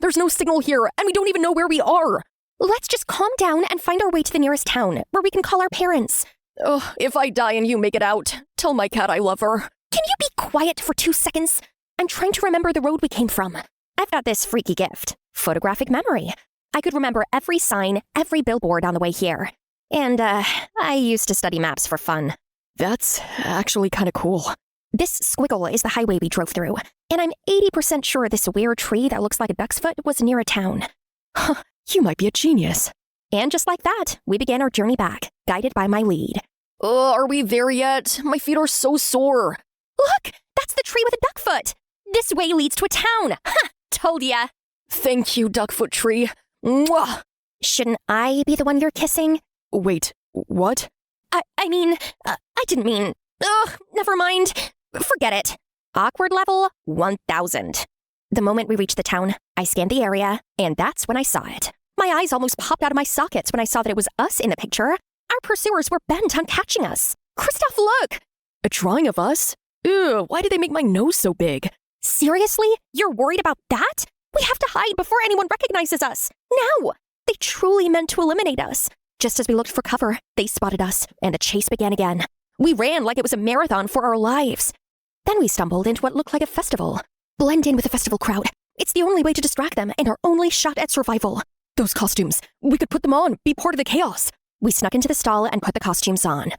There's no signal here, and we don't even know where we are. Let's just calm down and find our way to the nearest town, where we can call our parents. If I die and you make it out, tell my cat I love her. Can you be quiet for 2 seconds? I'm trying to remember the road we came from. I've got this freaky gift, photographic memory. I could remember every sign, every billboard on the way here. And, I used to study maps for fun. That's actually kind of cool. This squiggle is the highway we drove through, and I'm 80% sure this weird tree that looks like a duck's foot was near a town. Huh, you might be a genius. And just like that, we began our journey back, guided by my lead. Are we there yet? My feet are so sore. Look! That's the tree with a duck foot! This way leads to a town! Ha! Told ya! Thank you, Duckfoot Tree. Mwah! Shouldn't I be the one you're kissing? Wait, what? I mean, I didn't mean... Ugh, never mind. Forget it. Awkward level 1000. The moment we reached the town, I scanned the area, and that's when I saw it. My eyes almost popped out of my sockets when I saw that it was us in the picture. Our pursuers were bent on catching us. Kristoff, look! A drawing of us? Ew, why did they make my nose so big? Seriously? You're worried about that? We have to hide before anyone recognizes us. Now! They truly meant to eliminate us. Just as we looked for cover, they spotted us, and the chase began again. We ran like it was a marathon for our lives. Then we stumbled into what looked like a festival. Blend in with the festival crowd. It's the only way to distract them and our only shot at survival. Those costumes. We could put them on, be part of the chaos. We snuck into the stall and put the costumes on.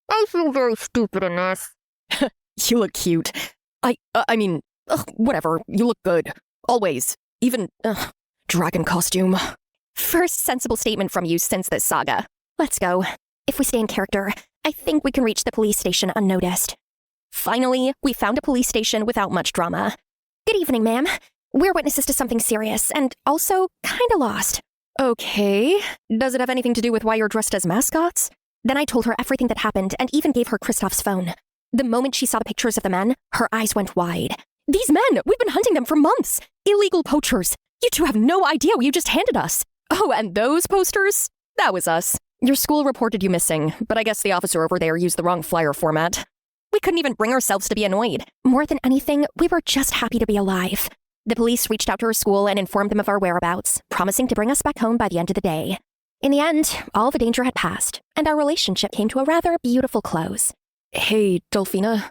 I feel very stupid in this. You look cute. I mean, whatever. You look good. Always. Even, dragon costume. First sensible statement from you since this saga. Let's go. If we stay in character, I think we can reach the police station unnoticed. Finally, we found a police station without much drama. Good evening, ma'am. We're witnesses to something serious and also kinda lost. Okay. Does it have anything to do with why you're dressed as mascots? Then I told her everything that happened and even gave her Kristoff's phone. The moment she saw the pictures of the men, her eyes went wide. These men! We've been hunting them for months! Illegal poachers! You two have no idea what you just handed us! Oh, and those posters? That was us. Your school reported you missing, but I guess the officer over there used the wrong flyer format. We couldn't even bring ourselves to be annoyed. More than anything, we were just happy to be alive. The police reached out to her school and informed them of our whereabouts, promising to bring us back home by the end of the day. In the end, all the danger had passed, and our relationship came to a rather beautiful close. Hey, Delphina.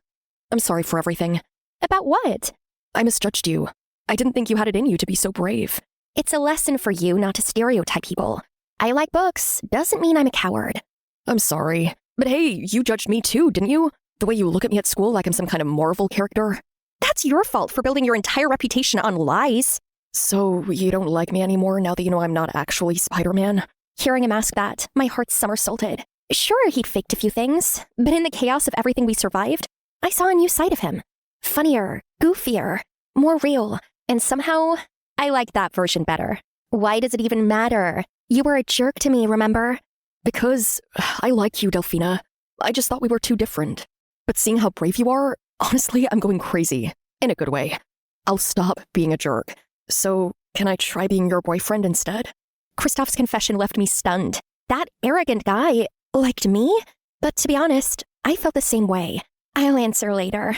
I'm sorry for everything. About what? I misjudged you. I didn't think you had it in you to be so brave. It's a lesson for you not to stereotype people. I like books, doesn't mean I'm a coward. I'm sorry. But hey, you judged me too, didn't you? The way you look at me at school like I'm some kind of Marvel character. That's your fault for building your entire reputation on lies. So, you don't like me anymore now that you know I'm not actually Spider-Man? Hearing him ask that, my heart somersaulted. Sure, he'd faked a few things, but in the chaos of everything we survived, I saw a new side of him. Funnier, goofier, more real, and somehow, I like that version better. Why does it even matter? You were a jerk to me, remember? Because I like you, Delphina. I just thought we were too different. But seeing how brave you are, honestly, I'm going crazy. In a good way. I'll stop being a jerk. So, can I try being your boyfriend instead? Kristoff's confession left me stunned. That arrogant guy liked me? But to be honest, I felt the same way. I'll answer later.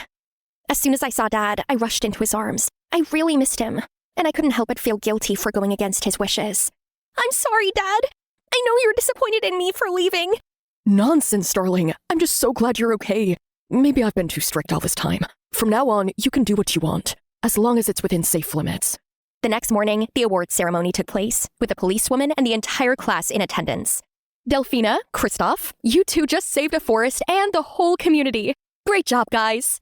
As soon as I saw Dad, I rushed into his arms. I really missed him, and I couldn't help but feel guilty for going against his wishes. I'm sorry, Dad. I know you're disappointed in me for leaving. Nonsense, darling. I'm just so glad you're okay. Maybe I've been too strict all this time. From now on, you can do what you want, as long as it's within safe limits. The next morning, the awards ceremony took place, with the policewoman and the entire class in attendance. Delphina, Kristoff, you two just saved a forest and the whole community. Great job, guys.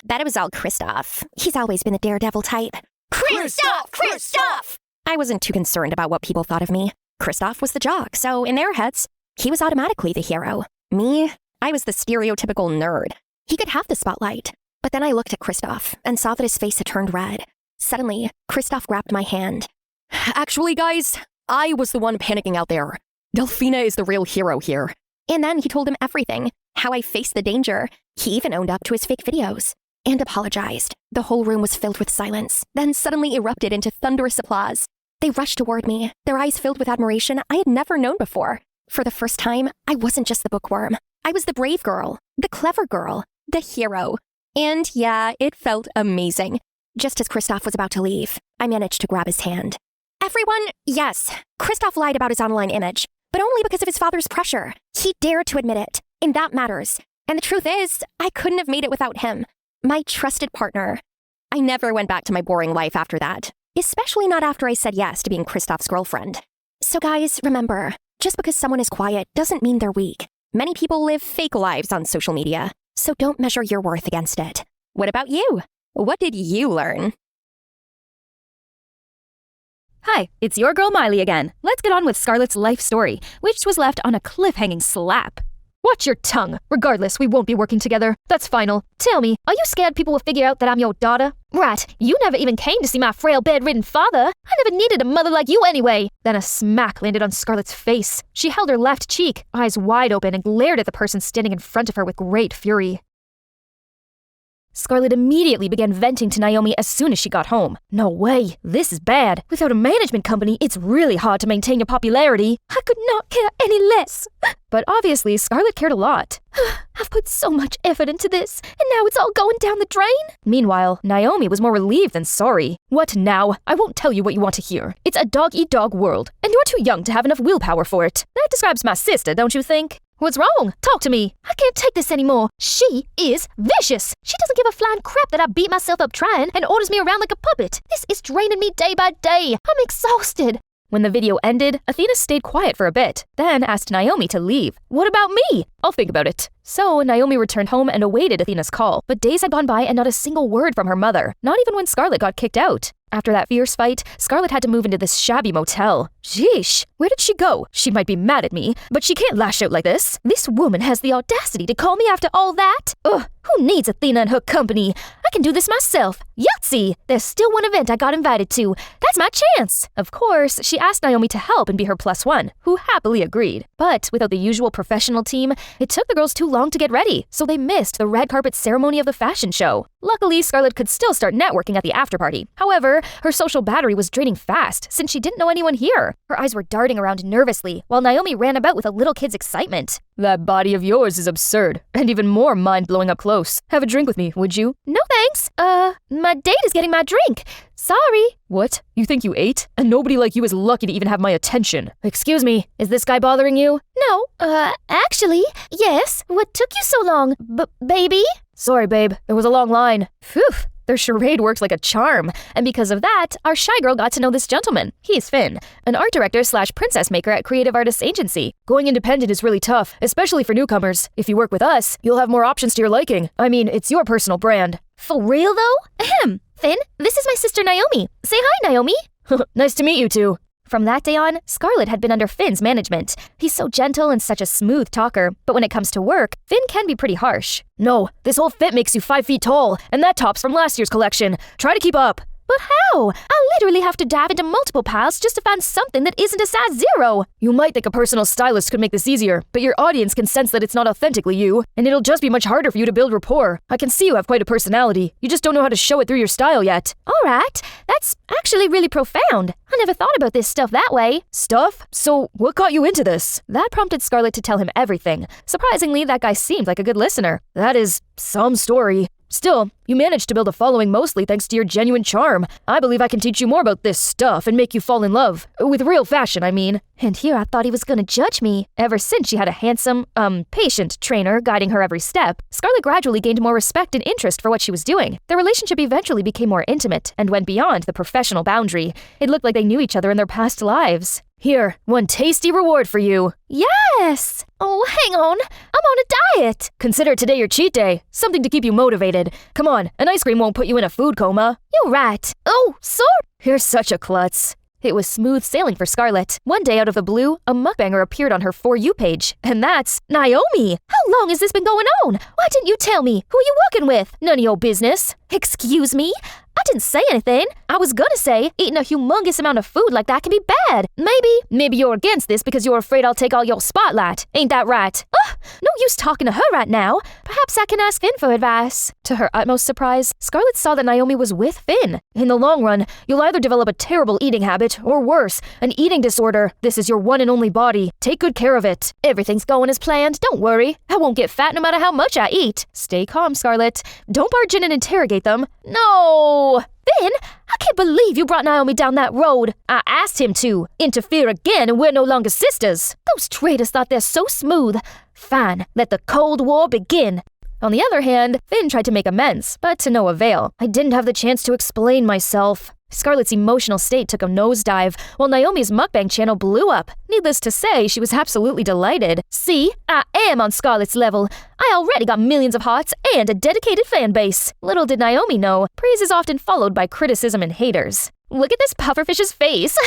Bet it was all Kristoff. He's always been the daredevil type. Kristoff! I wasn't too concerned about what people thought of me. Kristoff was the jock, so in their heads, he was automatically the hero. Me, I was the stereotypical nerd. He could have the spotlight. But then I looked at Kristoff and saw that his face had turned red. Suddenly, Kristoff grabbed my hand. Actually, guys, I was the one panicking out there. Delphina is the real hero here. And then he told him everything, how I faced the danger. He even owned up to his fake videos. And apologized. The whole room was filled with silence, then suddenly erupted into thunderous applause. They rushed toward me, their eyes filled with admiration I had never known before. For the first time, I wasn't just the bookworm. I was the brave girl, the clever girl, the hero. And yeah, it felt amazing. Just as Kristoff was about to leave, I managed to grab his hand. Everyone, yes, Kristoff lied about his online image, but only because of his father's pressure. He dared to admit it, and that matters. And the truth is, I couldn't have made it without him. My trusted partner. I never went back to my boring life after that, especially not after I said yes to being Kristoff's girlfriend. So guys, remember, just because someone is quiet doesn't mean they're weak. Many people live fake lives on social media, so don't measure your worth against it. What about you? What did you learn? Hi, it's your girl Miley again. Let's get on with Scarlett's life story, which was left on a cliffhanging slap. Watch your tongue. Regardless, we won't be working together. That's final. Tell me, are you scared people will figure out that I'm your daughter? Right, you never even came to see my frail bedridden father. I never needed a mother like you anyway. Then a smack landed on Scarlett's face. She held her left cheek, eyes wide open, and glared at the person standing in front of her with great fury. Scarlett immediately began venting to Naomi as soon as she got home. No way, this is bad. Without a management company, it's really hard to maintain your popularity. I could not care any less. But obviously, Scarlett cared a lot. I've put so much effort into this, and now it's all going down the drain? Meanwhile, Naomi was more relieved than sorry. What now? I won't tell you what you want to hear. It's a dog-eat-dog world, and you're too young to have enough willpower for it. That describes my sister, don't you think? What's wrong? Talk to me. I can't take this anymore. She is vicious. She doesn't give a flying crap that I beat myself up trying and orders me around like a puppet. This is draining me day by day. I'm exhausted. When the video ended, Athena stayed quiet for a bit, then asked Naomi to leave. What about me? I'll think about it. So Naomi returned home and awaited Athena's call, but days had gone by and not a single word from her mother, not even when Scarlett got kicked out. After that fierce fight, Scarlett had to move into this shabby motel. Sheesh, where did she go? She might be mad at me, but she can't lash out like this. This woman has the audacity to call me after all that? Ugh, who needs Athena and her company? I can do this myself. Yahtzee! There's still one event I got invited to. That's my chance! Of course, she asked Naomi to help and be her +1, who happily agreed. But without the usual professional team, it took the girls too long to get ready, so they missed the red carpet ceremony of the fashion show. Luckily, Scarlett could still start networking at the after-party. However, her social battery was draining fast since she didn't know anyone here. Her eyes were darting around nervously, while Naomi ran about with a little kid's excitement. That body of yours is absurd, and even more mind-blowing up close. Have a drink with me, would you? No thanks. My date is getting my drink. Sorry. What? You think you ate? And nobody like you is lucky to even have my attention. Excuse me, is this guy bothering you? No, actually, yes. What took you so long, baby? Sorry, babe. There was a long line. Phew. Their charade works like a charm, and because of that, our shy girl got to know this gentleman. He's Finn, an art director / princess maker at Creative Artists Agency. Going independent is really tough, especially for newcomers. If you work with us, you'll have more options to your liking. I mean, it's your personal brand. For real, though? Ahem. Finn, this is my sister Naomi. Say hi, Naomi. Nice to meet you two. From that day on, Scarlett had been under Finn's management. He's so gentle and such a smooth talker, but when it comes to work, Finn can be pretty harsh. No, this whole fit makes you 5 feet tall, and that top's from last year's collection. Try to keep up. But how? I literally have to dive into multiple piles just to find something that isn't a size 0. You might think a personal stylist could make this easier, but your audience can sense that it's not authentically you, and it'll just be much harder for you to build rapport. I can see you have quite a personality. You just don't know how to show it through your style yet. All right, that's actually really profound. I never thought about this stuff that way. Stuff? So what got you into this? That prompted Scarlett to tell him everything. Surprisingly, that guy seemed like a good listener. That is some story. Still, you managed to build a following mostly thanks to your genuine charm. I believe I can teach you more about this stuff and make you fall in love. With real fashion, I mean. And here I thought he was gonna judge me. Ever since she had a handsome, patient trainer guiding her every step, Scarlett gradually gained more respect and interest for what she was doing. Their relationship eventually became more intimate and went beyond the professional boundary. It looked like they knew each other in their past lives. Here, one tasty reward for you. Yes! Oh, hang on. I'm on a diet. Consider today your cheat day. Something to keep you motivated. Come on, an ice cream won't put you in a food coma. You're right. Oh, sorry. You're such a klutz. It was smooth sailing for Scarlett. One day out of the blue, a mukbanger appeared on her For You page. And that's Naomi. How long has this been going on? Why didn't you tell me? Who are you working with? None of your business. Excuse me? I didn't say anything. I was gonna say, eating a humongous amount of food like that can be bad. Maybe you're against this because you're afraid I'll take all your spotlight. Ain't that right? No use talking to her right now. Perhaps I can ask Finn for advice. To her utmost surprise, Scarlett saw that Naomi was with Finn. In the long run, you'll either develop a terrible eating habit, or worse, an eating disorder. This is your one and only body. Take good care of it. Everything's going as planned. Don't worry. I won't get fat no matter how much I eat. Stay calm, Scarlett. Don't barge in and interrogate them. No! Finn, I can't believe you brought Naomi down that road. I asked him to. Interfere again and we're no longer sisters. Those traitors thought they're so smooth. Fine, let the Cold War begin. On the other hand, Finn tried to make amends, but to no avail. I didn't have the chance to explain myself. Scarlett's emotional state took a nosedive, while Naomi's mukbang channel blew up. Needless to say, she was absolutely delighted. See, I am on Scarlett's level. I already got millions of hearts and a dedicated fan base. Little did Naomi know, praise is often followed by criticism and haters. Look at this pufferfish's face.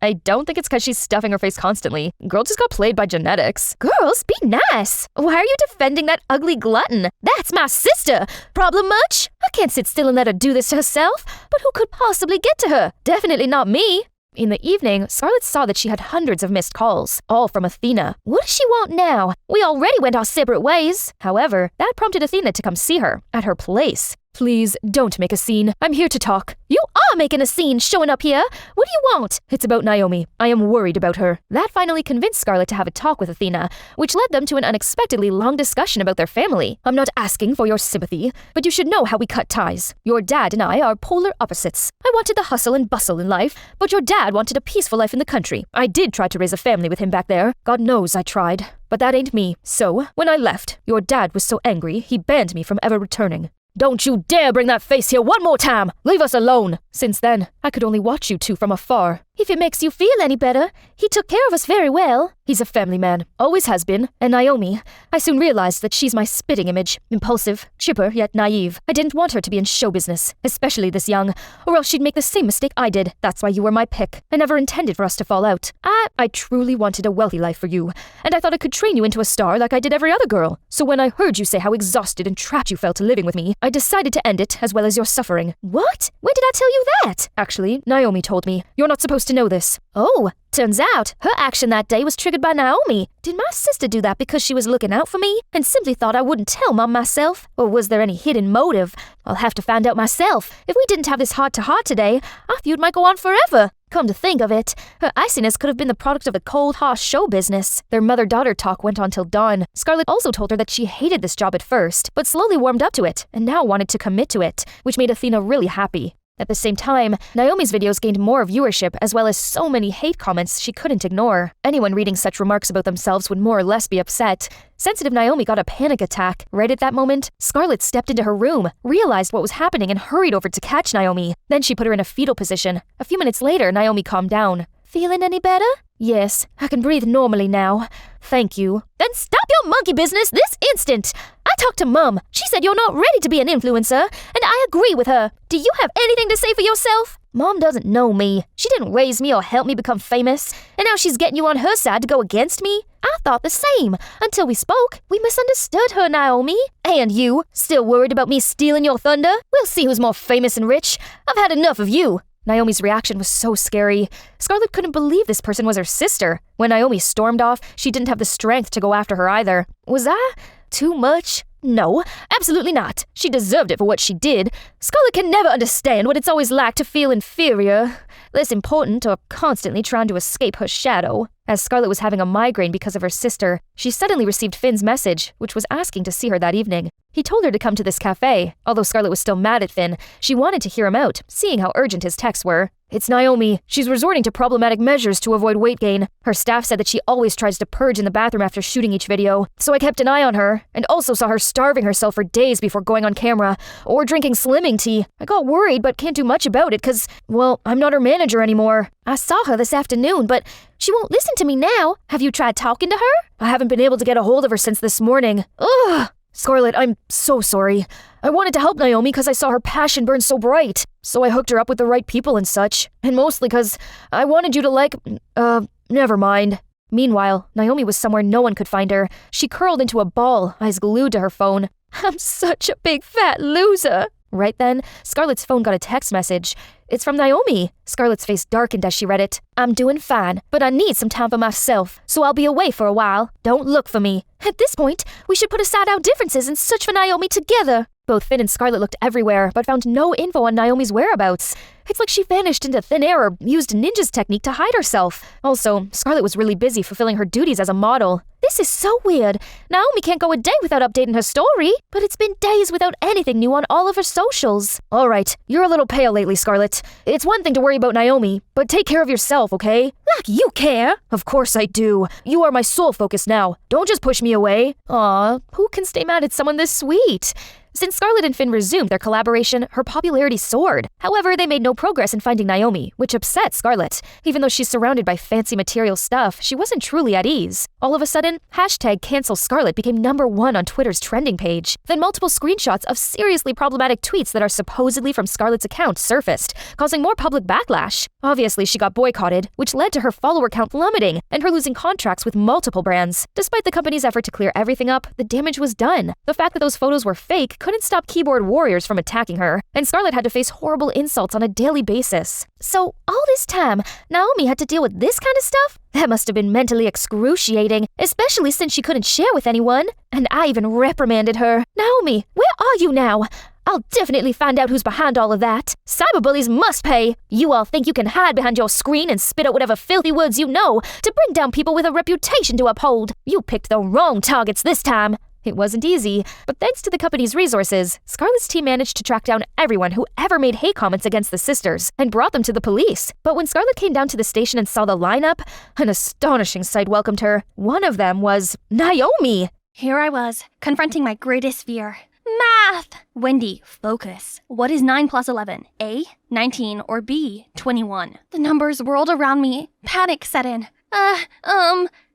I don't think it's because she's stuffing her face constantly. Girl just got played by genetics. Girls, be nice. Why are you defending that ugly glutton? That's my sister. Problem much? I can't sit still and let her do this to herself. But who could possibly get to her? Definitely not me. In the evening, Scarlett saw that she had hundreds of missed calls, all from Athena. What does she want now? We already went our separate ways. However, that prompted Athena to come see her at her place. Please, don't make a scene. I'm here to talk. You are making a scene showing up here. What do you want? It's about Naomi. I am worried about her. That finally convinced Scarlett to have a talk with Athena, which led them to an unexpectedly long discussion about their family. I'm not asking for your sympathy, but you should know how we cut ties. Your dad and I are polar opposites. I wanted the hustle and bustle in life, but your dad wanted a peaceful life in the country. I did try to raise a family with him back there. God knows I tried. But that ain't me. So, when I left, your dad was so angry, he banned me from ever returning. Don't you dare bring that face here one more time! Leave us alone! Since then, I could only watch you two from afar. If it makes you feel any better, he took care of us very well. He's a family man, always has been, and Naomi, I soon realized that she's my spitting image. Impulsive, chipper, yet naive. I didn't want her to be in show business, especially this young, or else she'd make the same mistake I did. That's why you were my pick. I never intended for us to fall out. I truly wanted a wealthy life for you, and I thought I could train you into a star like I did every other girl. So when I heard you say how exhausted and trapped you felt living with me, I decided to end it as well as your suffering. What? When did I tell you that? Actually, Naomi told me. You're not supposed to know this. Oh, turns out her action that day was triggered by Naomi. Did my sister do that because she was looking out for me and simply thought I wouldn't tell Mom myself? Or was there any hidden motive? I'll have to find out myself. If we didn't have this heart-to-heart today, our feud might go on forever. Come to think of it, her iciness could have been the product of the cold, harsh show business. Their mother-daughter talk went on till dawn. Scarlett also told her that she hated this job at first, but slowly warmed up to it, and now wanted to commit to it, which made Athena really happy. At the same time, Naomi's videos gained more viewership as well as so many hate comments she couldn't ignore. Anyone reading such remarks about themselves would more or less be upset. Sensitive Naomi got a panic attack. Right at that moment, Scarlett stepped into her room, realized what was happening and hurried over to catch Naomi. Then she put her in a fetal position. A few minutes later, Naomi calmed down. Feeling any better? Yes, I can breathe normally now. Thank you. Then stop your monkey business this instant! I talked to Mum. She said you're not ready to be an influencer, and I agree with her. Do you have anything to say for yourself? Mom doesn't know me. She didn't raise me or help me become famous, and now she's getting you on her side to go against me? I thought the same. Until we spoke, we misunderstood her, Naomi. And you, still worried about me stealing your thunder? We'll see who's more famous and rich. I've had enough of you. Naomi's reaction was so scary. Scarlett couldn't believe this person was her sister. When Naomi stormed off, she didn't have the strength to go after her either. Was that too much? No, absolutely not. She deserved it for what she did. Scarlet can never understand what it's always like to feel inferior, less important, or constantly trying to escape her shadow. As Scarlet was having a migraine because of her sister, she suddenly received Finn's message, which was asking to see her that evening. He told her to come to this cafe. Although Scarlet was still mad at Finn, she wanted to hear him out, seeing how urgent his texts were. It's Naomi. She's resorting to problematic measures to avoid weight gain. Her staff said that she always tries to purge in the bathroom after shooting each video, so I kept an eye on her, and also saw her starving herself for days before going on camera, or drinking slimming tea. I got worried, but can't do much about it because, well, I'm not her manager anymore. I saw her this afternoon, but she won't listen to me now. Have you tried talking to her? I haven't been able to get a hold of her since this morning. Ugh! Scarlet, I'm so sorry. I wanted to help Naomi because I saw her passion burn so bright. So I hooked her up with the right people and such. And mostly because I wanted you to never mind. Meanwhile, Naomi was somewhere no one could find her. She curled into a ball, eyes glued to her phone. I'm such a big fat loser. Right then, Scarlet's phone got a text message. It's from Naomi. Scarlet's face darkened as she read it. I'm doing fine, but I need some time for myself, so I'll be away for a while. Don't look for me. At this point, we should put aside our differences and search for Naomi together. Both Finn and Scarlet looked everywhere, but found no info on Naomi's whereabouts. It's like she vanished into thin air or used Ninja's technique to hide herself. Also, Scarlet was really busy fulfilling her duties as a model. This is so weird. Naomi can't go a day without updating her story, but it's been days without anything new on all of her socials. All right, you're a little pale lately, Scarlet. It's one thing to worry about Naomi, but take care of yourself, okay? Like you care? Of course I do. You are my sole focus now. Don't just push me away. Aw, who can stay mad at someone this sweet? Since Scarlet and Finn resumed their collaboration, her popularity soared. However, they made no progress in finding Naomi, which upset Scarlet. Even though she's surrounded by fancy material stuff, she wasn't truly at ease. All of a sudden, #CancelScarlet became #1 on Twitter's trending page. Then multiple screenshots of seriously problematic tweets that are supposedly from Scarlet's account surfaced, causing more public backlash. Obviously, she got boycotted, which led to her follower count plummeting and her losing contracts with multiple brands. Despite the company's effort to clear everything up, the damage was done. The fact that those photos were fake couldn't stop keyboard warriors from attacking her, and Scarlet had to face horrible insults on a daily basis. So, all this time, Naomi had to deal with this kind of stuff? That must have been mentally excruciating, especially since she couldn't share with anyone. And I even reprimanded her. Naomi, where are you now? I'll definitely find out who's behind all of that. Cyberbullies must pay. You all think you can hide behind your screen and spit out whatever filthy words you know to bring down people with a reputation to uphold. You picked the wrong targets this time. It wasn't easy, but thanks to the company's resources, Scarlet's team managed to track down everyone who ever made hate comments against the sisters and brought them to the police. But when Scarlet came down to the station and saw the lineup, an astonishing sight welcomed her. One of them was Naomi. Here I was, confronting my greatest fear. Math! Wendy, focus. What is 9 plus 11? A, 19, or B, 21? The numbers whirled around me. Panic set in.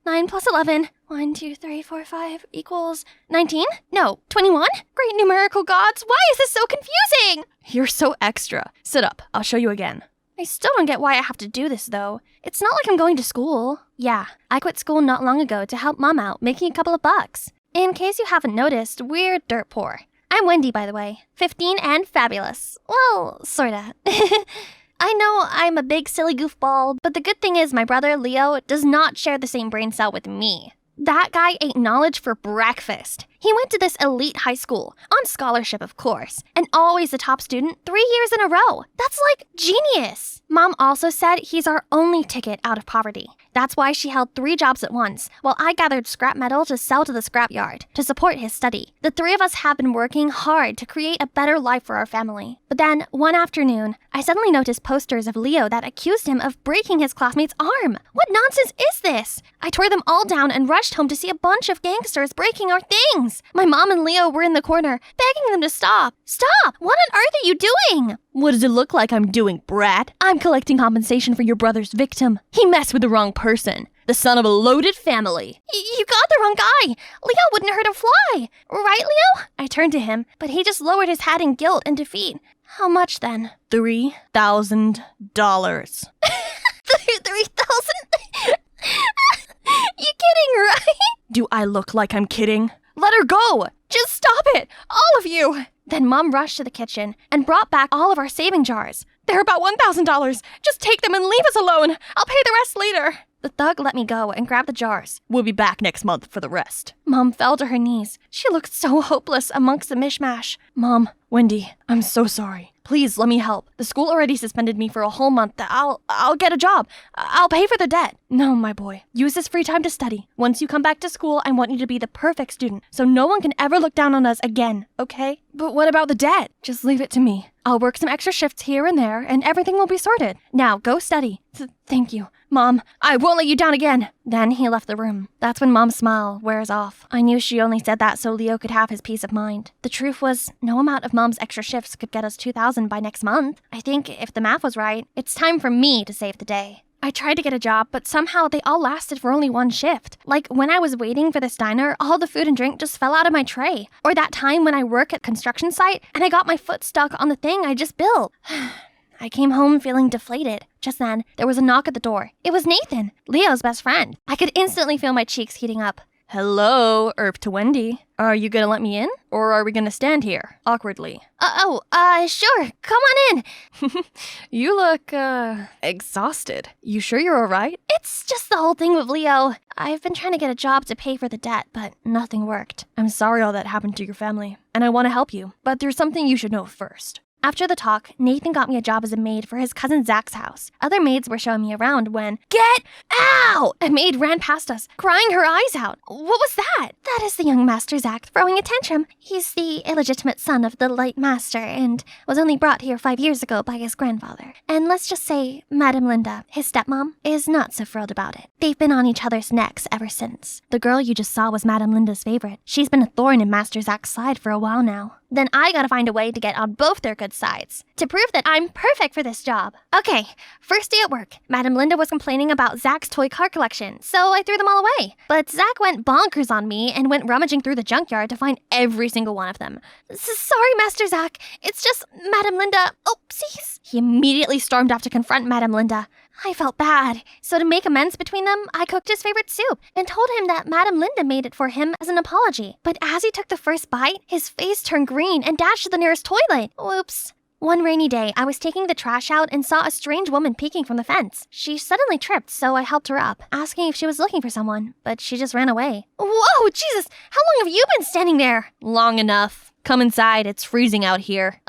9 plus 11. 1, 2, 3, 4, 5 equals 19? No, 21? Great numerical gods, why is this so confusing? You're so extra. Sit up. I'll show you again. I still don't get why I have to do this, though. It's not like I'm going to school. Yeah, I quit school not long ago to help Mom out, making a couple of bucks. In case you haven't noticed, we're dirt poor. I'm Wendy, by the way. 15 and fabulous. Well, sorta. I know I'm a big silly goofball, but the good thing is my brother, Leo, does not share the same brain cell with me. That guy ate knowledge for breakfast. He went to this elite high school, on scholarship of course, and always the top student 3 years in a row. That's like genius. Mom also said he's our only ticket out of poverty. That's why she held 3 jobs at once, while I gathered scrap metal to sell to the scrapyard to support his study. The 3 of us have been working hard to create a better life for our family. But then, one afternoon, I suddenly noticed posters of Leo that accused him of breaking his classmate's arm. What nonsense is this? I tore them all down and rushed home to see a bunch of gangsters breaking our things. My mom and Leo were in the corner, begging them to stop. Stop! What on earth are you doing? What does it look like I'm doing, brat? I'm collecting compensation for your brother's victim. He messed with the wrong person. The son of a loaded family. You got the wrong guy. Leo wouldn't hurt a fly. Right, Leo? I turned to him, but he just lowered his head in guilt and defeat. How much then? $3,000. 3,000? You kidding, right? Do I look like I'm kidding? Let her go! Just stop it! All of you! Then Mom rushed to the kitchen and brought back all of our saving jars. They're about $1,000. Just take them and leave us alone. I'll pay the rest later. The thug let me go and grabbed the jars. We'll be back next month for the rest. Mom fell to her knees. She looked so hopeless amongst the mishmash. Mom, Wendy, I'm so sorry. Please let me help. The school already suspended me for a whole month. I'll get a job. I'll pay for the debt. No, my boy. Use this free time to study. Once you come back to school, I want you to be the perfect student, so no one can ever look down on us again, okay? But what about the debt? Just leave it to me. I'll work some extra shifts here and there, and everything will be sorted. Now, go study. Thank you. Mom, I won't let you down again. Then he left the room. That's when Mom's smile wears off. I knew she only said that so Leo could have his peace of mind. The truth was, no amount of Mom's extra shifts could get us $2,000 by next month. I think if the math was right, it's time for me to save the day. I tried to get a job, but somehow they all lasted for only one shift. Like when I was waiting for this diner, all the food and drink just fell out of my tray. Or that time when I work at construction site and I got my foot stuck on the thing I just built. I came home feeling deflated. Just then, there was a knock at the door. It was Nathan, Leo's best friend. I could instantly feel my cheeks heating up. Hello, Erp to Wendy. Are you gonna let me in? Or are we gonna stand here, awkwardly? Sure. Come on in. You look, exhausted. You sure you're alright? It's just the whole thing with Leo. I've been trying to get a job to pay for the debt, but nothing worked. I'm sorry all that happened to your family, and I want to help you. But there's something you should know first. After the talk, Nathan got me a job as a maid for his cousin Zach's house. Other maids were showing me around when, get out! A maid ran past us, crying her eyes out. What was that? That is the young Master Zach throwing a tantrum. He's the illegitimate son of the late master and was only brought here 5 years ago by his grandfather. And let's just say, Madame Linda, his stepmom, is not so thrilled about it. They've been on each other's necks ever since. The girl you just saw was Madame Linda's favorite. She's been a thorn in Master Zach's side for a while now. Then I gotta find a way to get on both their good sides, to prove that I'm perfect for this job. Okay, first day at work. Madame Linda was complaining about Zach's toy car collection, so I threw them all away. But Zach went bonkers on me and went rummaging through the junkyard to find every single one of them. Sorry, Master Zach. It's just Madame Linda. Oopsies. He immediately stormed off to confront Madame Linda. I felt bad, so to make amends between them, I cooked his favorite soup and told him that Madame Linda made it for him as an apology. But as he took the first bite, his face turned green and dashed to the nearest toilet. Whoops. One rainy day, I was taking the trash out and saw a strange woman peeking from the fence. She suddenly tripped, so I helped her up, asking if she was looking for someone, but she just ran away. Whoa, Jesus! How long have you been standing there? Long enough. Come inside, it's freezing out here.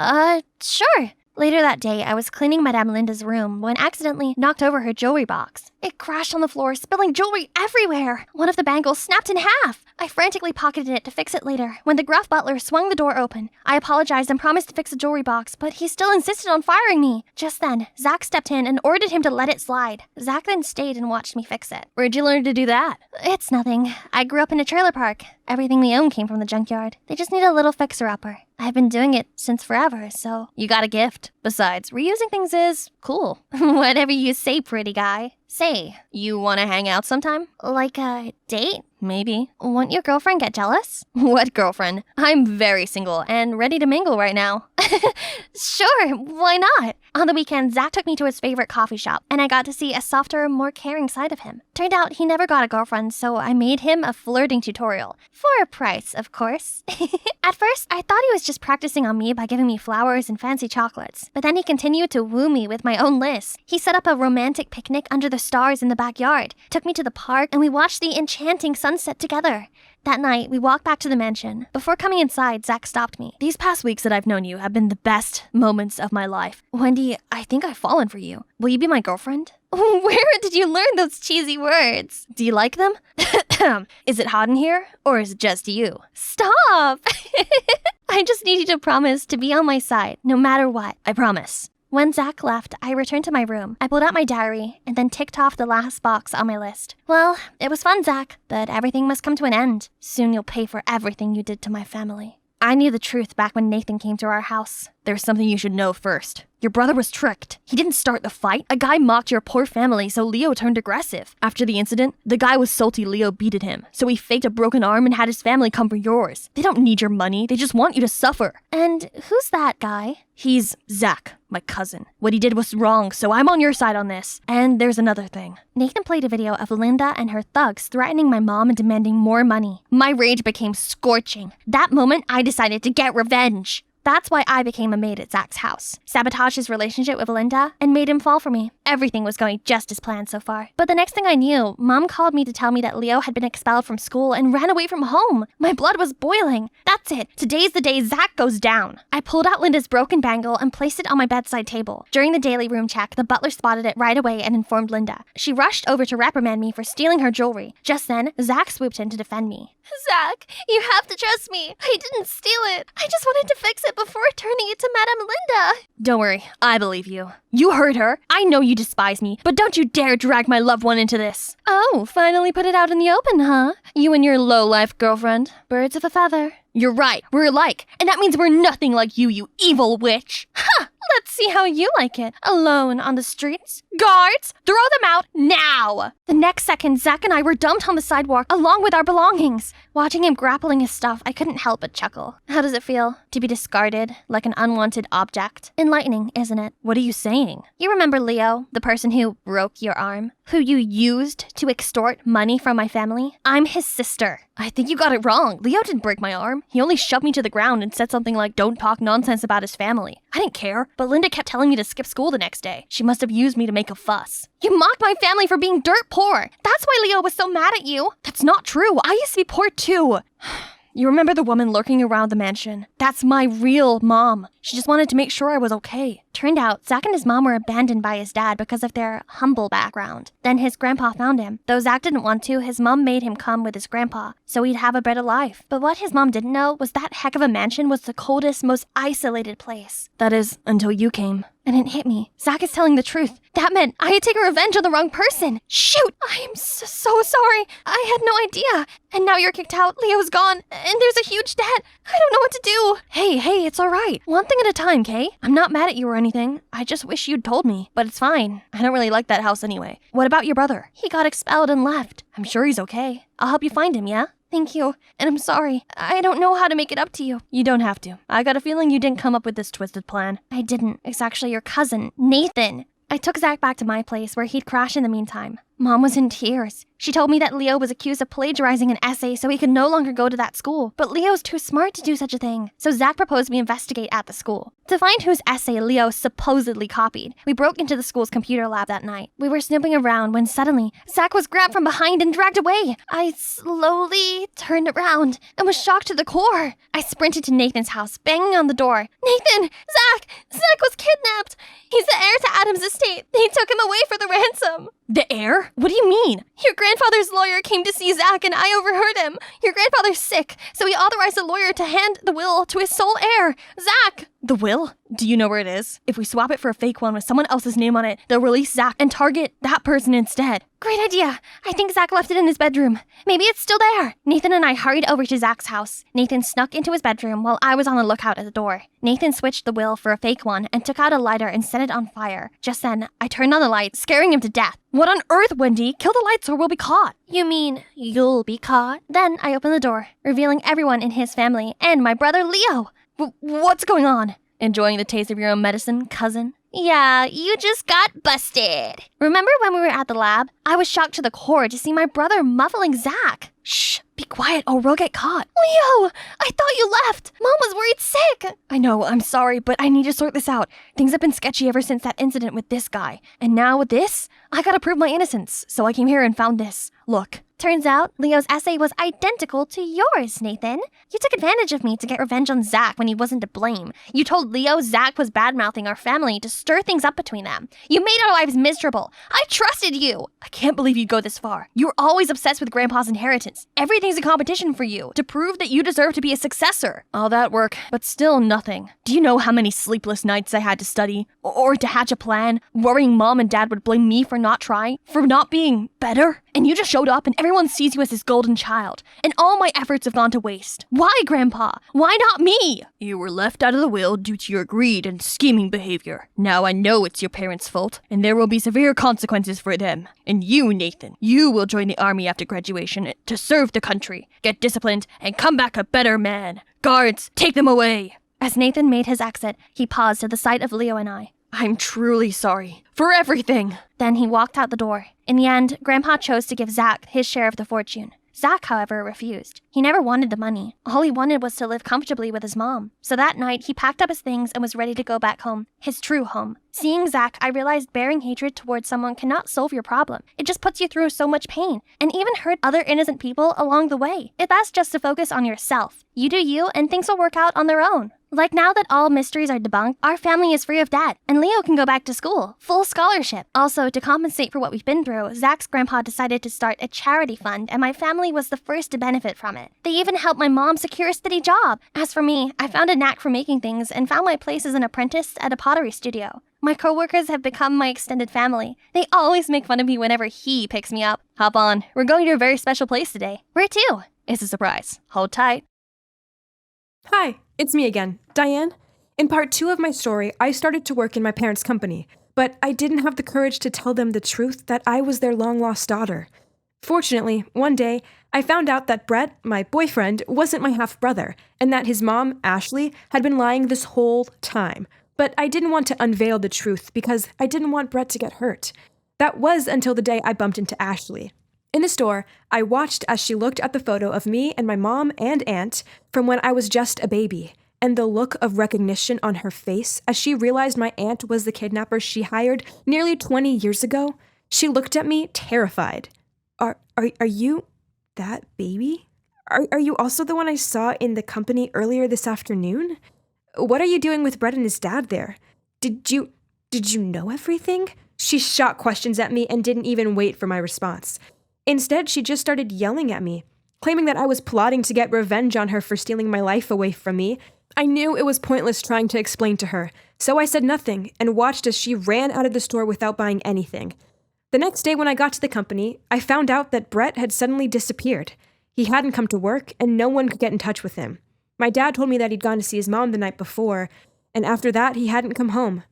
Sure. Later that day, I was cleaning Madame Linda's room when accidentally knocked over her jewelry box. It crashed on the floor, spilling jewelry everywhere. One of the bangles snapped in half. I frantically pocketed it to fix it later. When the gruff butler swung the door open, I apologized and promised to fix the jewelry box, but he still insisted on firing me. Just then, Zach stepped in and ordered him to let it slide. Zach then stayed and watched me fix it. Where'd you learn to do that? It's nothing. I grew up in a trailer park. Everything we own came from the junkyard. They just need a little fixer-upper. I've been doing it since forever, so... You got a gift. Besides, reusing things is cool. Whatever you say, pretty guy. Say, you want to hang out sometime? Like a date? Maybe. Won't your girlfriend get jealous? What girlfriend? I'm very single and ready to mingle right now. Sure, why not? On the weekend, Zach took me to his favorite coffee shop, and I got to see a softer, more caring side of him. Turned out he never got a girlfriend, so I made him a flirting tutorial. For a price, of course. At first, I thought he was just practicing on me by giving me flowers and fancy chocolates. But then he continued to woo me with my own list. He set up a romantic picnic under the stars in the backyard, took me to the park, and we watched the enchanting sunset together. That night, we walked back to the mansion. Before coming inside, Zach stopped me. These past weeks that I've known you have been the best moments of my life. Wendy, I think I've fallen for you. Will you be my girlfriend? Where did you learn those cheesy words? Do you like them? Is it hot in here? Or is it just you? Stop! I just need you to promise to be on my side, no matter what. I promise. When Zach left, I returned to my room. I pulled out my diary and then ticked off the last box on my list. Well, it was fun, Zach, but everything must come to an end. Soon you'll pay for everything you did to my family. I knew the truth back when Nathan came to our house. There's something you should know first. Your brother was tricked. He didn't start the fight. A guy mocked your poor family, so Leo turned aggressive. After the incident, the guy was salty Leo beated him, so he faked a broken arm and had his family come for yours. They don't need your money. They just want you to suffer. And who's that guy? He's Zach, my cousin. What he did was wrong, so I'm on your side on this. And there's another thing. Nathan played a video of Linda and her thugs threatening my mom and demanding more money. My rage became scorching. That moment, I decided to get revenge. That's why I became a maid at Zach's house, sabotaged his relationship with Linda, and made him fall for me. Everything was going just as planned so far. But the next thing I knew, Mom called me to tell me that Leo had been expelled from school and ran away from home. My blood was boiling. That's it. Today's the day Zach goes down. I pulled out Linda's broken bangle and placed it on my bedside table. During the daily room check, the butler spotted it right away and informed Linda. She rushed over to reprimand me for stealing her jewelry. Just then, Zach swooped in to defend me. Zach, you have to trust me. I didn't steal it. I just wanted to fix it before turning it to Madame Linda. Don't worry, I believe you. You heard her. I know you despise me, but don't you dare drag my loved one into this. Oh, finally put it out in the open, huh? You and your low-life girlfriend. Birds of a feather. You're right, we're alike, and that means we're nothing like you evil witch. Ha! Let's see how you like it. Alone on the streets. Guards, throw them out now! The next second, Zach and I were dumped on the sidewalk along with our belongings. Watching him grappling his stuff, I couldn't help but chuckle. How does it feel to be discarded like an unwanted object? Enlightening, isn't it? What are you saying? You remember Leo, the person who broke your arm? Who you used to extort money from my family? I'm his sister. I think you got it wrong. Leo didn't break my arm. He only shoved me to the ground and said something like, don't talk nonsense about his family. I didn't care, but Linda kept telling me to skip school the next day. She must have used me to make a fuss. You mocked my family for being dirt poor. That's why Leo was so mad at you. That's not true. I used to be poor too. You remember the woman lurking around the mansion? That's my real mom. She just wanted to make sure I was okay. Turned out, Zach and his mom were abandoned by his dad because of their humble background. Then his grandpa found him. Though Zach didn't want to, his mom made him come with his grandpa, so he'd have a better life. But what his mom didn't know was that heck of a mansion was the coldest, most isolated place. That is, until you came. And it hit me. Zach is telling the truth. That meant I had taken revenge on the wrong person. Shoot! I am so sorry. I had no idea. And now you're kicked out, Leo's gone, and there's a huge debt. I don't know what to do. Hey, it's all right. One thing at a time, Kay. I'm not mad at you or anything. I just wish you'd told me. But it's fine. I don't really like that house anyway. What about your brother? He got expelled and left. I'm sure he's okay. I'll help you find him, yeah? Thank you, and I'm sorry. I don't know how to make it up to you. You don't have to. I got a feeling you didn't come up with this twisted plan. I didn't. It's actually your cousin, Nathan. I took Zach back to my place where he'd crashed in the meantime. Mom was in tears. She told me that Leo was accused of plagiarizing an essay so he could no longer go to that school. But Leo's too smart to do such a thing. So Zach proposed we investigate at the school to find whose essay Leo supposedly copied. We broke into the school's computer lab that night. We were snooping around when suddenly Zach was grabbed from behind and dragged away. I slowly turned around and was shocked to the core. I sprinted to Nathan's house, banging on the door. Nathan! Zach was kidnapped! He's the heir to Adam's estate. They took him away for the ransom. The heir? What do you mean? Your grandfather's lawyer came to see Zach and I overheard him. Your grandfather's sick, so he authorized the lawyer to hand the will to his sole heir, Zach. The will? Do you know where it is? If we swap it for a fake one with someone else's name on it, they'll release Zach and target that person instead. Great idea. I think Zach left it in his bedroom. Maybe it's still there. Nathan and I hurried over to Zach's house. Nathan snuck into his bedroom while I was on the lookout at the door. Nathan switched the will for a fake one and took out a lighter and set it on fire. Just then, I turned on the light, scaring him to death. What on earth, Wendy? Kill the lights or we'll be caught. You mean you'll be caught? Then I opened the door, revealing everyone in his family and my brother Leo. What's going on? Enjoying the taste of your own medicine, cousin? Yeah, you just got busted. Remember when we were at the lab? I was shocked to the core to see my brother muffling Zach. Shh, be quiet or we'll get caught. Leo, I thought you left. Mom was worried sick. I know, I'm sorry, but I need to sort this out. Things have been sketchy ever since that incident with this guy. And now with this, I gotta prove my innocence. So I came here and found this. Look. Turns out, Leo's essay was identical to yours, Nathan. You took advantage of me to get revenge on Zach when he wasn't to blame. You told Leo Zach was bad-mouthing our family to stir things up between them. You made our lives miserable. I trusted you. I can't believe you'd go this far. You were always obsessed with Grandpa's inheritance. Everything's a competition for you, to prove that you deserve to be a successor. All that work, but still nothing. Do you know how many sleepless nights I had to study? Or to hatch a plan, worrying Mom and Dad would blame me for not trying? For not being better? And you just showed up and everyone sees you as his golden child. And all my efforts have gone to waste. Why, Grandpa? Why not me? You were left out of the will due to your greed and scheming behavior. Now I know it's your parents' fault, and there will be severe consequences for them. And you, Nathan, you will join the army after graduation to serve the country, get disciplined, and come back a better man. Guards, take them away. As Nathan made his exit, he paused at the sight of Leo and I. I'm truly sorry. For everything. Then he walked out the door. In the end, Grandpa chose to give Zach his share of the fortune. Zach, however, refused. He never wanted the money. All he wanted was to live comfortably with his mom. So that night, he packed up his things and was ready to go back home, his true home. Seeing Zach, I realized bearing hatred towards someone cannot solve your problem. It just puts you through so much pain, and even hurt other innocent people along the way. It's best just to focus on yourself. You do you, and things will work out on their own. Like now that all mysteries are debunked, our family is free of debt, and Leo can go back to school, full scholarship. Also, to compensate for what we've been through, Zach's grandpa decided to start a charity fund, and my family was the first to benefit from it. They even helped my mom secure a steady job. As for me, I found a knack for making things and found my place as an apprentice at a pottery studio. My coworkers have become my extended family. They always make fun of me whenever he picks me up. Hop on. We're going to a very special place today. Where to? It's a surprise. Hold tight. Hi, it's me again, Diane. In part 2 of my story, I started to work in my parents' company, but I didn't have the courage to tell them the truth that I was their long-lost daughter. Fortunately, one day, I found out that Brett, my boyfriend, wasn't my half-brother, and that his mom, Ashley, had been lying this whole time. But I didn't want to unveil the truth because I didn't want Brett to get hurt. That was until the day I bumped into Ashley. In the store, I watched as she looked at the photo of me and my mom and aunt from when I was just a baby, and the look of recognition on her face as she realized my aunt was the kidnapper she hired nearly 20 years ago. She looked at me terrified. Are you that baby? Are you also the one I saw in the company earlier this afternoon? What are you doing with Brett and his dad there? Did you know everything? She shot questions at me and didn't even wait for my response. Instead, she just started yelling at me, claiming that I was plotting to get revenge on her for stealing my life away from me. I knew it was pointless trying to explain to her, so I said nothing and watched as she ran out of the store without buying anything. The next day when I got to the company, I found out that Brett had suddenly disappeared. He hadn't come to work, and no one could get in touch with him. My dad told me that he'd gone to see his mom the night before, and after that, he hadn't come home.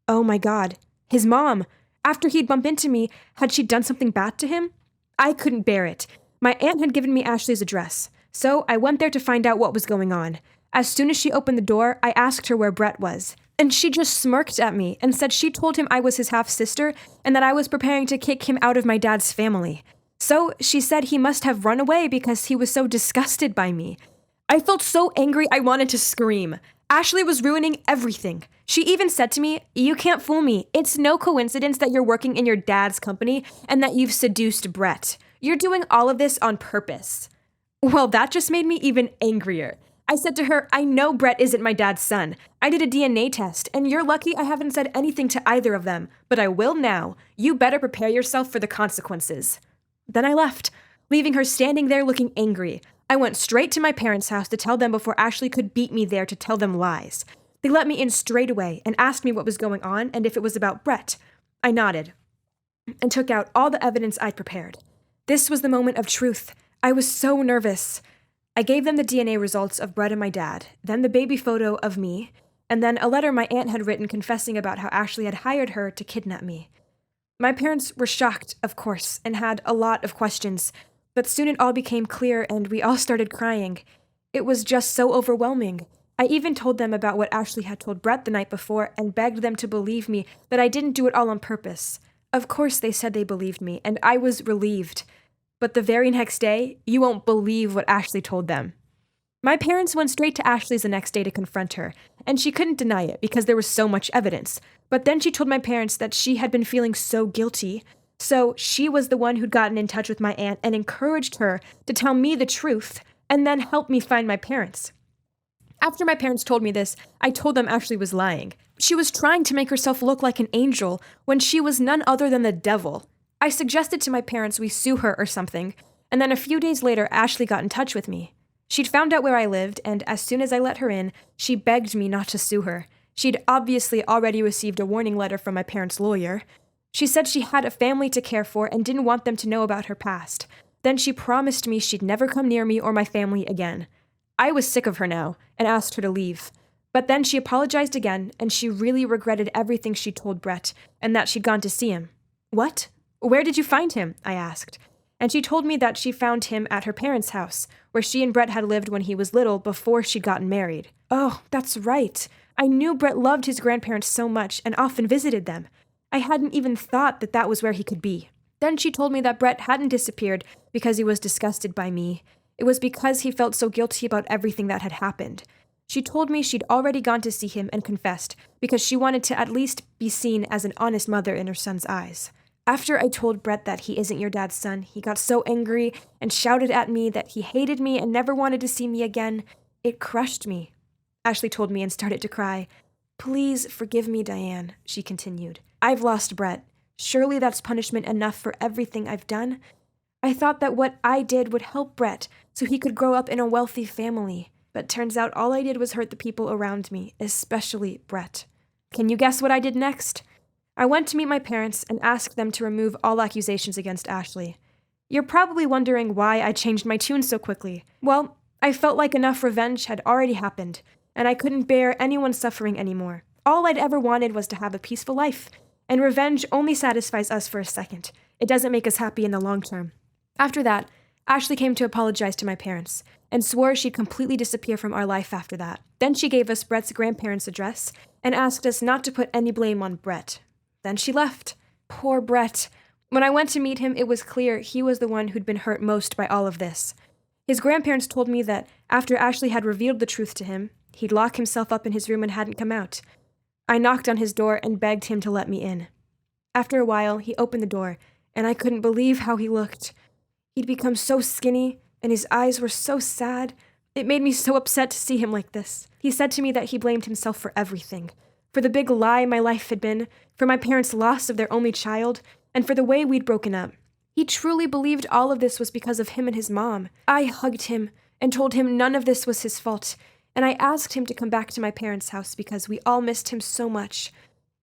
Oh my God, his mom! After he'd bumped into me, had she done something bad to him? I couldn't bear it. My aunt had given me Ashley's address, so I went there to find out what was going on. As soon as she opened the door, I asked her where Brett was, and she just smirked at me and said she told him I was his half-sister and that I was preparing to kick him out of my dad's family. So she said he must have run away because he was so disgusted by me. I felt so angry I wanted to scream. Ashley was ruining everything. She even said to me, "You can't fool me. It's no coincidence that you're working in your dad's company and that you've seduced Brett. You're doing all of this on purpose." Well, that just made me even angrier. I said to her, "I know Brett isn't my dad's son. I did a DNA test, and you're lucky I haven't said anything to either of them, but I will now. You better prepare yourself for the consequences." Then I left, leaving her standing there looking angry. I went straight to my parents' house to tell them before Ashley could beat me there to tell them lies. They let me in straight away and asked me what was going on and if it was about Brett. I nodded and took out all the evidence I'd prepared. This was the moment of truth. I was so nervous. I gave them the DNA results of Brett and my dad, then the baby photo of me, and then a letter my aunt had written confessing about how Ashley had hired her to kidnap me. My parents were shocked, of course, and had a lot of questions, but soon it all became clear and we all started crying. It was just so overwhelming. I even told them about what Ashley had told Brett the night before and begged them to believe me that I didn't do it all on purpose. Of course they said they believed me, and I was relieved. But the very next day, you won't believe what Ashley told them. My parents went straight to Ashley's the next day to confront her, and she couldn't deny it because there was so much evidence. But then she told my parents that she had been feeling so guilty, so she was the one who'd gotten in touch with my aunt and encouraged her to tell me the truth and then help me find my parents. After my parents told me this, I told them Ashley was lying. She was trying to make herself look like an angel when she was none other than the devil. I suggested to my parents we sue her or something, and then a few days later, Ashley got in touch with me. She'd found out where I lived, and as soon as I let her in, she begged me not to sue her. She'd obviously already received a warning letter from my parents' lawyer. She said she had a family to care for and didn't want them to know about her past. Then she promised me she'd never come near me or my family again. I was sick of her now and asked her to leave. But then she apologized again, and she really regretted everything she told Brett and that she'd gone to see him. What? Where did you find him? I asked. And she told me that she found him at her parents' house, where she and Brett had lived when he was little before she'd gotten married. Oh, that's right. I knew Brett loved his grandparents so much and often visited them. I hadn't even thought that that was where he could be. Then she told me that Brett hadn't disappeared because he was disgusted by me. It was because he felt so guilty about everything that had happened. She told me she'd already gone to see him and confessed because she wanted to at least be seen as an honest mother in her son's eyes. After I told Brett that he isn't your dad's son, he got so angry and shouted at me that he hated me and never wanted to see me again. It crushed me. Ashley told me and started to cry. "Please forgive me, Diane," she continued. "I've lost Brett. Surely that's punishment enough for everything I've done. I thought that what I did would help Brett so he could grow up in a wealthy family. But turns out all I did was hurt the people around me, especially Brett. Can you guess what I did next? I went to meet my parents and asked them to remove all accusations against Ashley. You're probably wondering why I changed my tune so quickly. Well, I felt like enough revenge had already happened, and I couldn't bear anyone suffering anymore. All I'd ever wanted was to have a peaceful life, and revenge only satisfies us for a second. It doesn't make us happy in the long term. After that, Ashley came to apologize to my parents, and swore she'd completely disappear from our life after that. Then she gave us Brett's grandparents' address, and asked us not to put any blame on Brett. Then she left. Poor Brett. When I went to meet him, it was clear he was the one who'd been hurt most by all of this. His grandparents told me that after Ashley had revealed the truth to him, he'd lock himself up in his room and hadn't come out. I knocked on his door and begged him to let me in. After a while, he opened the door, and I couldn't believe how he looked. He'd become so skinny, and his eyes were so sad. It made me so upset to see him like this. He said to me that he blamed himself for everything. For the big lie my life had been, for my parents' loss of their only child, and for the way we'd broken up. He truly believed all of this was because of him and his mom. I hugged him and told him none of this was his fault, and I asked him to come back to my parents' house because we all missed him so much.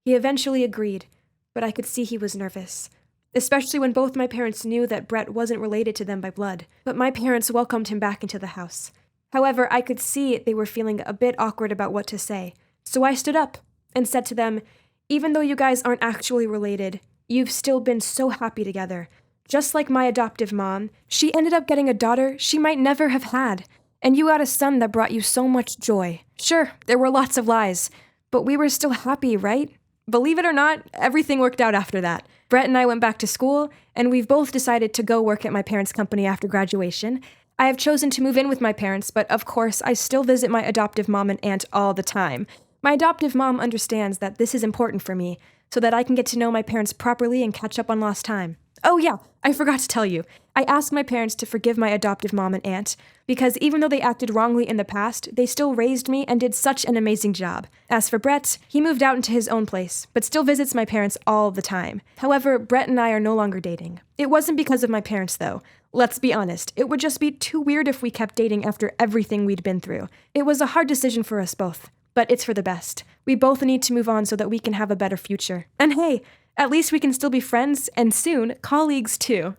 He eventually agreed, but I could see he was nervous, especially when both my parents knew that Brett wasn't related to them by blood. But my parents welcomed him back into the house. However, I could see they were feeling a bit awkward about what to say, so I stood up and said to them, "Even though you guys aren't actually related, you've still been so happy together. Just like my adoptive mom, she ended up getting a daughter she might never have had, and you got a son that brought you so much joy. Sure, there were lots of lies, but we were still happy, right?" Believe it or not, everything worked out after that. Brett and I went back to school, and we've both decided to go work at my parents' company after graduation. I have chosen to move in with my parents, but of course, I still visit my adoptive mom and aunt all the time. My adoptive mom understands that this is important for me, so that I can get to know my parents properly and catch up on lost time. Oh yeah, I forgot to tell you. I asked my parents to forgive my adoptive mom and aunt, because even though they acted wrongly in the past, they still raised me and did such an amazing job. As for Brett, he moved out into his own place, but still visits my parents all the time. However, Brett and I are no longer dating. It wasn't because of my parents, though. Let's be honest, it would just be too weird if we kept dating after everything we'd been through. It was a hard decision for us both, but it's for the best. We both need to move on so that we can have a better future. And hey, at least we can still be friends, and soon, colleagues too.